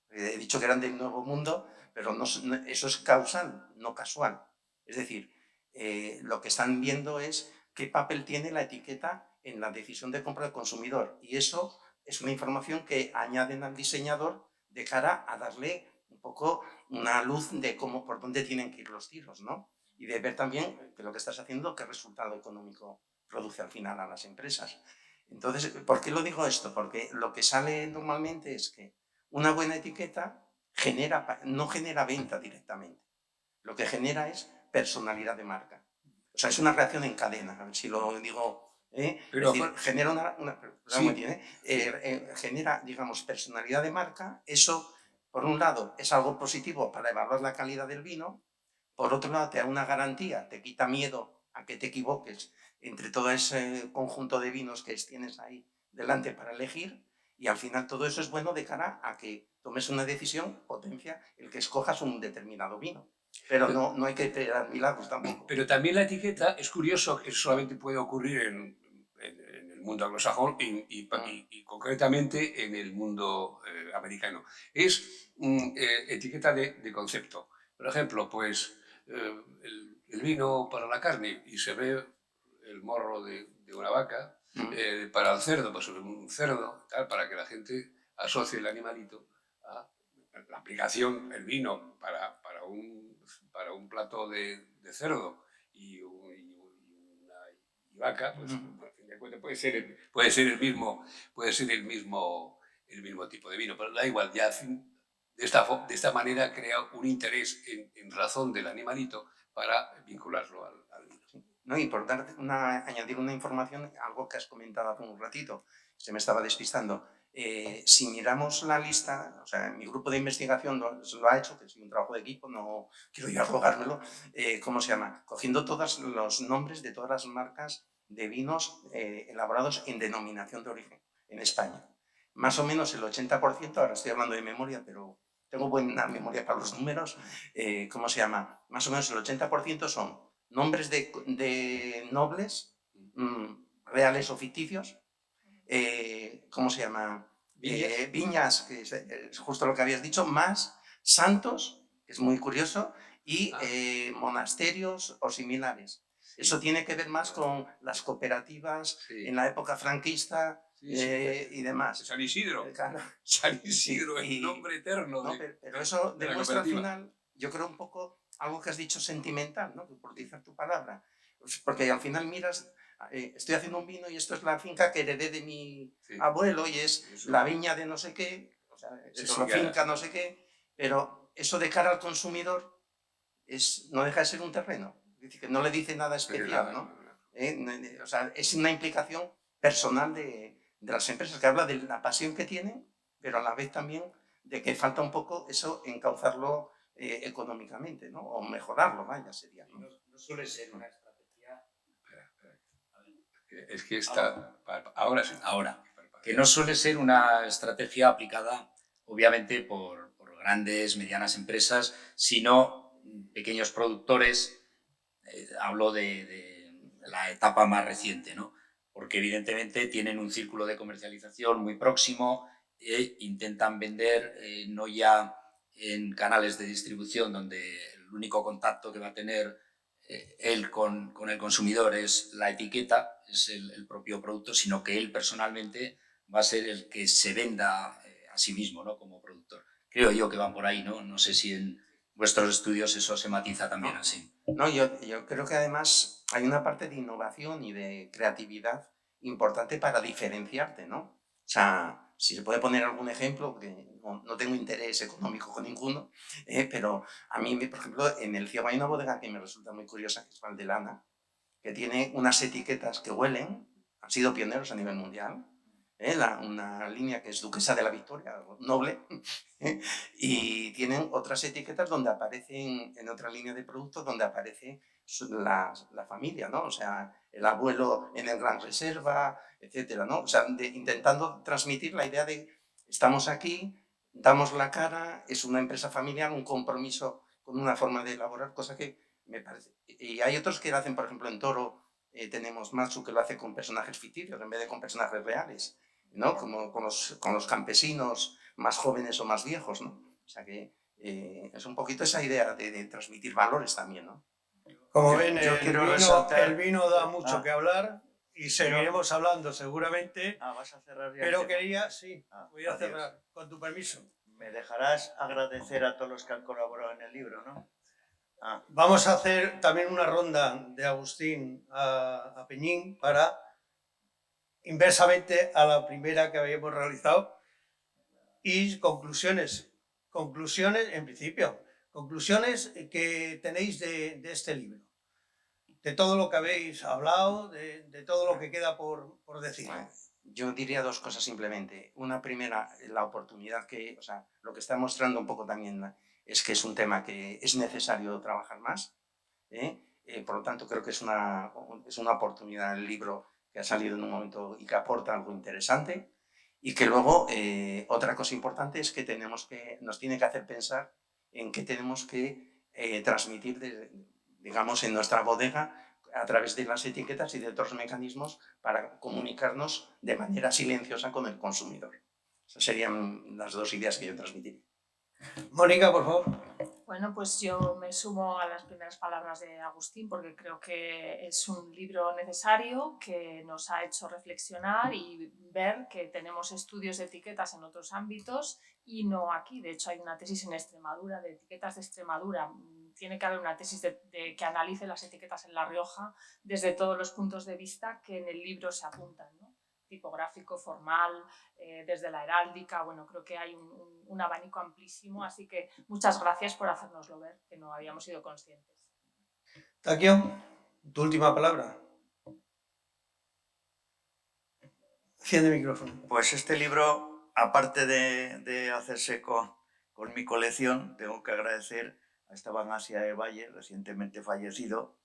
He dicho que eran del Nuevo Mundo, pero eso es causal, no casual. Es decir, lo que están viendo es qué papel tiene la etiqueta en la decisión de compra del consumidor. Y eso es una información que añaden al diseñador de cara a darle un poco una luz de cómo, por dónde tienen que ir los tiros, ¿no? Y de ver también que lo que estás haciendo, qué resultado económico produce al final a las empresas. Entonces, ¿por qué lo digo esto? Porque lo que sale normalmente es que una buena etiqueta no genera venta directamente. Lo que genera es personalidad de marca. O sea, es una reacción en cadena, a ver si lo digo. Pero, es decir, genera sí. genera, digamos, personalidad de marca. Eso, por un lado, es algo positivo para evaluar la calidad del vino. Por otro lado, te da una garantía, te quita miedo a que te equivoques entre todo ese conjunto de vinos que tienes ahí delante para elegir. Y al final todo eso es bueno de cara a que tomes una decisión, potencia el que escojas un determinado vino. Pero no hay que esperar milagros tampoco. Pero también la etiqueta, es curioso que solamente puede ocurrir en el mundo anglosajón y concretamente en el mundo americano. Es etiqueta de concepto. Por ejemplo, pues el vino para la carne y se ve el morro de una vaca, para el cerdo, pues un cerdo, tal, para que la gente asocie el animalito a la aplicación, el vino para un plato de cerdo y una vaca, pues a fin de cuentas puede ser el mismo tipo de vino, pero da igual, ya de esta manera crea un interés en razón del animalito para vincularlo al vino. No, y por añadir una información, algo que has comentado hace un ratito, se me estaba despistando. Si miramos la lista, o sea, mi grupo de investigación lo ha hecho, que es un trabajo de equipo, no quiero yo arrogármelo, ¿cómo se llama? Cogiendo todos los nombres de todas las marcas de vinos elaborados en denominación de origen en España. Más o menos el 80%, ahora estoy hablando de memoria, pero tengo buena memoria para los números, ¿cómo se llama? Más o menos el 80% son nombres de nobles, reales o ficticios, ¿cómo se llama? Viñas, que es justo lo que habías dicho, más santos, que es muy curioso, y monasterios o similares. Eso tiene que ver más con las cooperativas en la época franquista y demás. San Isidro. Claro. San Isidro, el nombre eterno. No, pero eso demuestra al final, yo creo un poco algo que has dicho sentimental, ¿no? Por utilizar tu palabra. Pues porque al final miras, estoy haciendo un vino y esto es la finca que heredé de mi abuelo y es la viña de no sé qué, o sea, es la finca no sé qué, pero eso de cara al consumidor no deja de ser un terreno. Es decir, que no le dice nada especial, ¿no? O sea, es una implicación personal de las empresas que habla de la pasión que tienen, pero a la vez también de que falta un poco eso encauzarlo económicamente, ¿no? O mejorarlo, vaya, sería. No suele ser una estrategia... Es que está... Ahora sí. Ahora, que no suele ser una estrategia aplicada, obviamente, por grandes, medianas empresas, sino pequeños productores. Hablo de la etapa más reciente, ¿no? Porque evidentemente tienen un círculo de comercialización muy próximo e intentan vender no ya en canales de distribución donde el único contacto que va a tener él con el consumidor es la etiqueta, es el propio producto, sino que él personalmente va a ser el que se venda a sí mismo, ¿no? Como productor. Creo yo que van por ahí, ¿no? No sé si en vuestros estudios eso se matiza también así. No, yo creo que además hay una parte de innovación y de creatividad importante para diferenciarte, ¿no? O sea, si se puede poner algún ejemplo, que no tengo interés económico con ninguno, pero a mí, por ejemplo, en el Ciego hay una bodega que me resulta muy curiosa, que es Valdelana, que tiene unas etiquetas que huelen, han sido pioneros a nivel mundial, una línea que es Duquesa de la Victoria, noble, y tienen otras etiquetas donde aparecen, en otra línea de productos, donde aparece la familia, ¿no? O sea, el abuelo en el Gran Reserva, etcétera, ¿no? O sea, intentando transmitir la idea de estamos aquí, damos la cara, es una empresa familiar, un compromiso con una forma de elaborar, cosa que me parece. Y hay otros que lo hacen, por ejemplo, en Toro tenemos Matsu que lo hace con personajes ficticios en vez de con personajes reales, ¿no? Como con los campesinos más jóvenes o más viejos, ¿no? O sea que es un poquito esa idea de transmitir valores también, ¿no? Como ven, yo quiero resaltar... el vino da mucho que hablar y seguiremos hablando seguramente, vas a cerrar ya. pero quería, sí, voy a adiós. cerrar, con tu permiso. Me dejarás agradecer a todos los que han colaborado en el libro, ¿no? Vamos a hacer también una ronda de Agustín a Peñín para, inversamente a la primera que habíamos realizado, y conclusiones en principio, conclusiones que tenéis de este libro, de todo lo que habéis hablado, de todo lo que queda por decir. Yo diría dos cosas simplemente. Una primera, la oportunidad que, o sea, lo que está mostrando un poco también es que es un tema que es necesario trabajar más. Por lo tanto, creo que es una oportunidad el libro que ha salido en un momento y que aporta algo interesante. Y que luego, otra cosa importante es que nos tiene que hacer pensar en qué tenemos que transmitir, digamos, en nuestra bodega a través de las etiquetas y de otros mecanismos para comunicarnos de manera silenciosa con el consumidor. Esas serían las dos ideas que yo transmitiría. Mónica, por favor. Bueno, pues yo me sumo a las primeras palabras de Agustín porque creo que es un libro necesario que nos ha hecho reflexionar y ver que tenemos estudios de etiquetas en otros ámbitos y no aquí. De hecho, hay una tesis en Extremadura, de etiquetas de Extremadura. Tiene que haber una tesis que analice las etiquetas en La Rioja desde todos los puntos de vista que en el libro se apuntan, ¿no? Tipográfico, formal, desde la heráldica, bueno, creo que hay un abanico amplísimo, así que muchas gracias por hacérnoslo ver, que no habíamos sido conscientes. Takio, tu última palabra. Enciende el micrófono. Pues este libro, aparte de hacerse con mi colección, tengo que agradecer a Esteban García del Valle, recientemente fallecido,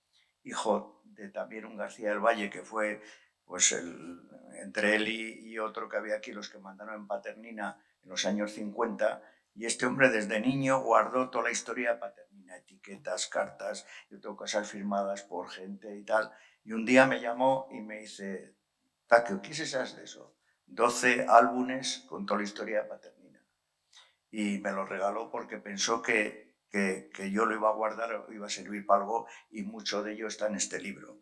hijo de también un García del Valle que fue pues entre él y otro que había aquí, los que mandaron en Paternina en los años 50, y este hombre desde niño guardó toda la historia de Paternina, etiquetas, cartas, yo tengo cosas firmadas por gente y tal, y un día me llamó y me dice, Takio, ¿qué sabes de eso? 12 álbumes con toda la historia de Paternina. Y me lo regaló porque pensó que yo lo iba a guardar o iba a servir para algo, y mucho de ello está en este libro.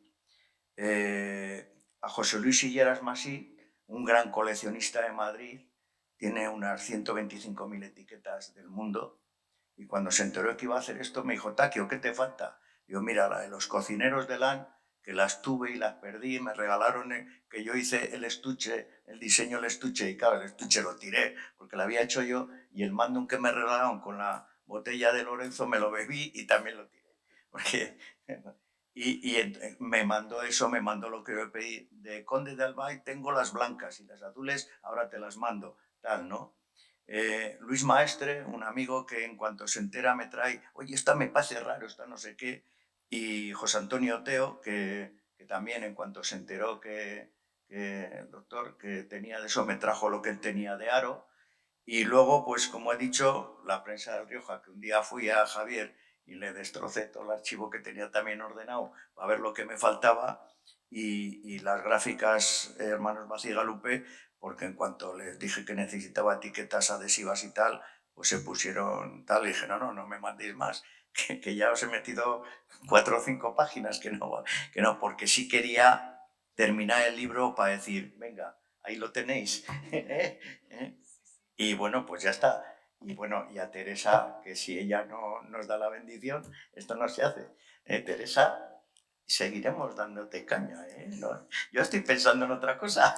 A José Luis Hilleras Masí, un gran coleccionista de Madrid, tiene unas 125.000 etiquetas del mundo, y cuando se enteró que iba a hacer esto me dijo, Takio, ¿qué te falta? Digo, mira, la de los cocineros de LAN, que las tuve y las perdí, me regalaron, que yo hice el estuche, el diseño del estuche, y claro, el estuche lo tiré porque lo había hecho yo, y el mándum que me regalaron con la botella de Lorenzo me lo bebí y también lo tiré. Porque... Y me mandó eso, me mandó lo que yo pedí. De Conde de Albay tengo las blancas y las azules, ahora te las mando, tal, ¿no? Luis Maestre, un amigo que en cuanto se entera me trae, oye, esta me parece raro, esta no sé qué. Y José Antonio Oteo, que también en cuanto se enteró que el doctor que tenía de eso, me trajo lo que él tenía de aro. Y luego, pues como he dicho, la prensa de Rioja, que un día fui a Javier y le destrocé todo el archivo que tenía también ordenado para ver lo que me faltaba, y las gráficas Hermanos Macías Galupe, porque en cuanto les dije que necesitaba etiquetas adhesivas y tal, pues se pusieron tal, y dije, no me mandéis más, que ya os he metido 4 o 5 páginas, que no, porque sí quería terminar el libro para decir, venga, ahí lo tenéis. Y bueno, pues ya está. Y bueno, y a Teresa, que si ella no nos da la bendición, esto no se hace. Teresa, seguiremos dándote caña, ¿eh? No, yo estoy pensando en otra cosa.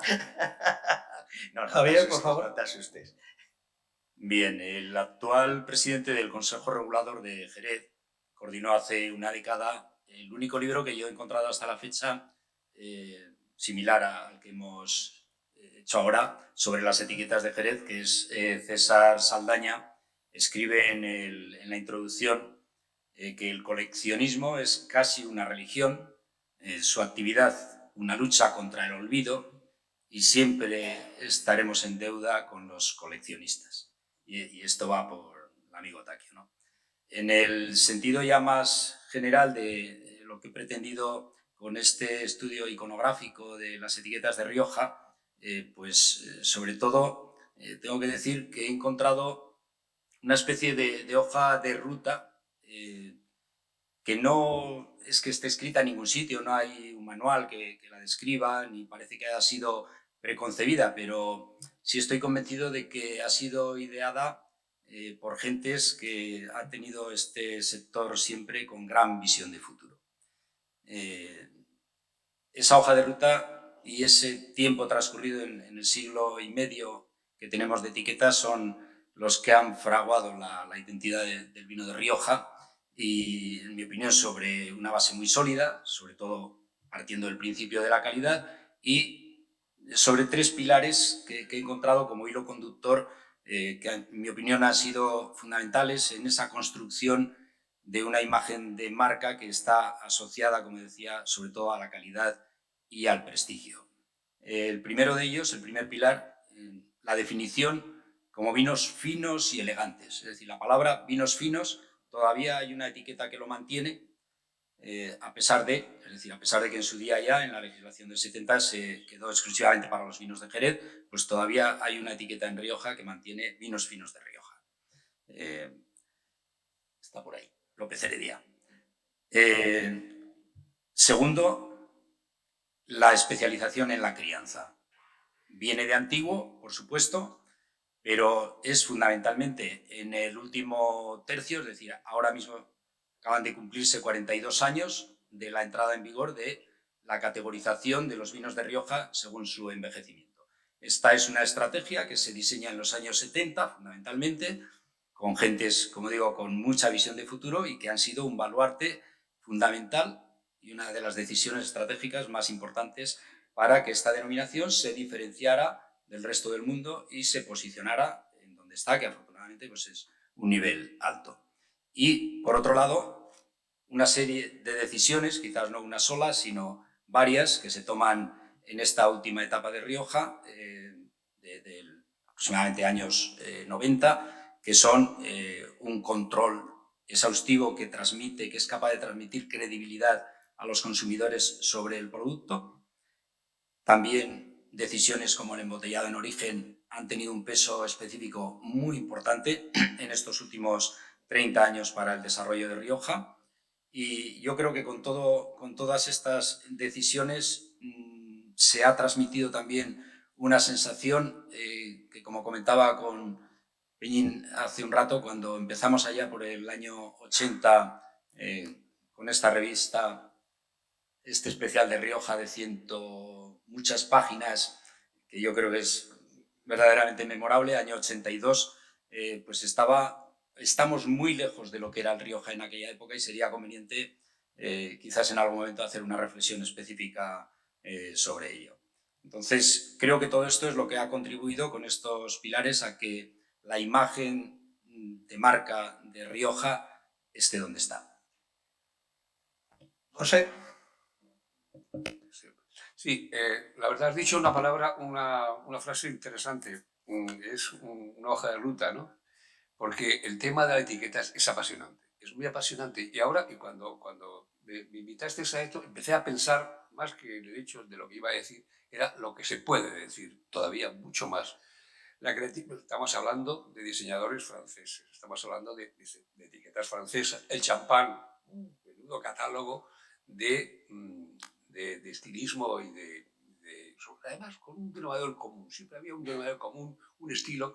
No Javier, por favor. No te asustes. Bien, el actual presidente del Consejo Regulador de Jerez coordinó hace una década el único libro que yo he encontrado hasta la fecha similar al que hemos hecho ahora sobre las etiquetas de Jerez, que es César Saldaña. Escribe en la introducción que el coleccionismo es casi una religión, su actividad una lucha contra el olvido, y siempre estaremos en deuda con los coleccionistas. Y esto va por el amigo Takio, ¿no? En el sentido ya más general de lo que he pretendido con este estudio iconográfico de las etiquetas de Rioja, sobre todo tengo que decir que he encontrado una especie de hoja de ruta que no es que esté escrita en ningún sitio, no hay un manual que la describa, ni parece que haya sido preconcebida, pero sí estoy convencido de que ha sido ideada por gentes que han tenido este sector siempre con gran visión de futuro. Esa hoja de ruta y ese tiempo transcurrido en el siglo y medio que tenemos de etiquetas son los que han fraguado la identidad del vino de Rioja, y, en mi opinión, sobre una base muy sólida, sobre todo partiendo del principio de la calidad, y sobre tres pilares que he encontrado como hilo conductor, que en mi opinión han sido fundamentales en esa construcción de una imagen de marca que está asociada, como decía, sobre todo a la calidad y al prestigio. El primero de ellos, el primer pilar, la definición como vinos finos y elegantes. Es decir, la palabra vinos finos todavía hay una etiqueta que lo mantiene, a pesar de que en su día ya, en la legislación del 70, se quedó exclusivamente para los vinos de Jerez, pues todavía hay una etiqueta en Rioja que mantiene vinos finos de Rioja. Está por ahí, López Heredia. Segundo, la especialización en la crianza. Viene de antiguo, por supuesto, pero es fundamentalmente en el último tercio, es decir, ahora mismo acaban de cumplirse 42 años de la entrada en vigor de la categorización de los vinos de Rioja según su envejecimiento. Esta es una estrategia que se diseña en los años 70, fundamentalmente, con gentes, como digo, con mucha visión de futuro y que han sido un baluarte fundamental y una de las decisiones estratégicas más importantes para que esta denominación se diferenciara del resto del mundo y se posicionara en donde está, que afortunadamente pues es un nivel alto. Y, por otro lado, una serie de decisiones, quizás no una sola, sino varias, que se toman en esta última etapa de Rioja, de aproximadamente años 90, que son un control exhaustivo que es capaz de transmitir credibilidad a los consumidores sobre el producto. También decisiones como el embotellado en origen han tenido un peso específico muy importante en estos últimos 30 años para el desarrollo de Rioja, y yo creo que con todas estas decisiones se ha transmitido también una sensación que, como comentaba con Peñín hace un rato, cuando empezamos allá por el año 80 con esta revista, este especial de Rioja de muchas páginas, que yo creo que es verdaderamente memorable, año 82, pues estamos muy lejos de lo que era el Rioja en aquella época, y sería conveniente quizás en algún momento hacer una reflexión específica sobre ello. Entonces, creo que todo esto es lo que ha contribuido con estos pilares a que la imagen de marca de Rioja esté donde está. José. Sí, la verdad has dicho una palabra, una frase interesante. Es una hoja de ruta, ¿no? Porque el tema de las etiquetas es apasionante, es muy apasionante. Y ahora, cuando me invitaste a esto, empecé a pensar, más que el hecho de lo que iba a decir, era lo que se puede decir, todavía mucho más. Estamos hablando de diseñadores franceses, estamos hablando de etiquetas francesas, el champán, un menudo catálogo de estilismo y además con un denominador común. Siempre había un denominador común, un estilo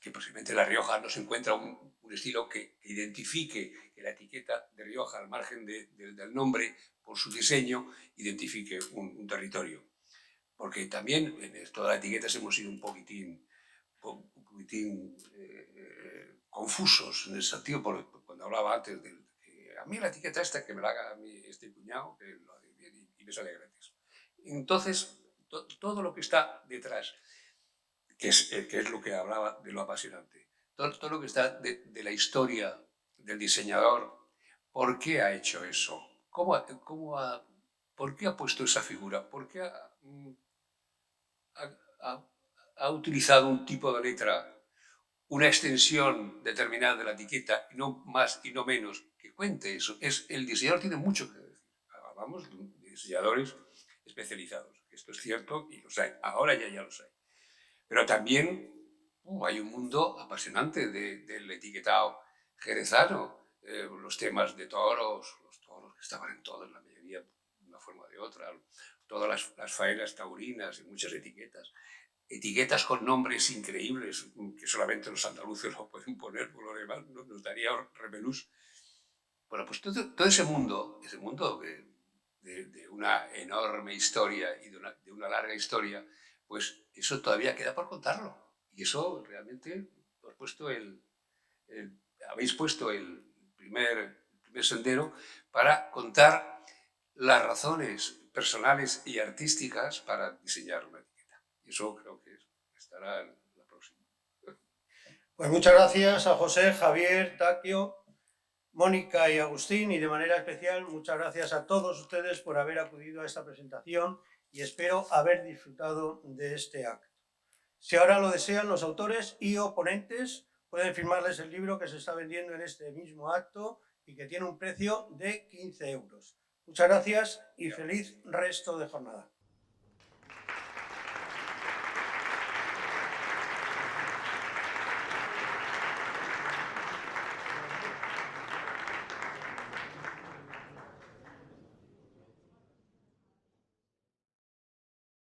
que posiblemente en La Rioja no se encuentra un estilo que identifique, que la etiqueta de Rioja, al margen del nombre, por su diseño, identifique un territorio. Porque también en todas las etiquetas hemos sido un poquitín confusos en el sentido, cuando hablaba antes de que a mí la etiqueta esta que me la haga a mí este cuñado, que lo hace bien y me sale gratis. Entonces, todo lo que está detrás, que es lo que hablaba de lo apasionante, todo lo que está de la historia del diseñador, ¿por qué ha hecho eso? ¿Por qué ha puesto esa figura? ¿Por qué ha utilizado un tipo de letra, una extensión determinada de la etiqueta, y no más y no menos, que cuente eso? El diseñador tiene mucho que decir. Hablamos de diseñadores especializados. Esto es cierto y los hay. Ahora ya los hay. Pero también hay un mundo apasionante del etiquetado jerezano. Los temas de toros, los toros que estaban en todo, en la mayoría, de una forma o de otra. Todas las faenas taurinas y muchas etiquetas. Etiquetas con nombres increíbles que solamente los andaluces lo pueden poner, por lo demás nos daría repelús. Bueno, pues todo ese mundo de una enorme historia y de una larga historia, pues eso todavía queda por contarlo. Y eso realmente habéis puesto el primer sendero para contar las razones personales y artísticas para diseñar una etiqueta. Y eso creo que estará en la próxima. Pues muchas gracias a José, Javier, Takio, Mónica y Agustín, y de manera especial muchas gracias a todos ustedes por haber acudido a esta presentación y espero haber disfrutado de este acto. Si ahora lo desean, los autores y o ponentes pueden firmarles el libro que se está vendiendo en este mismo acto y que tiene un precio de 15 euros. Muchas gracias y feliz resto de jornada.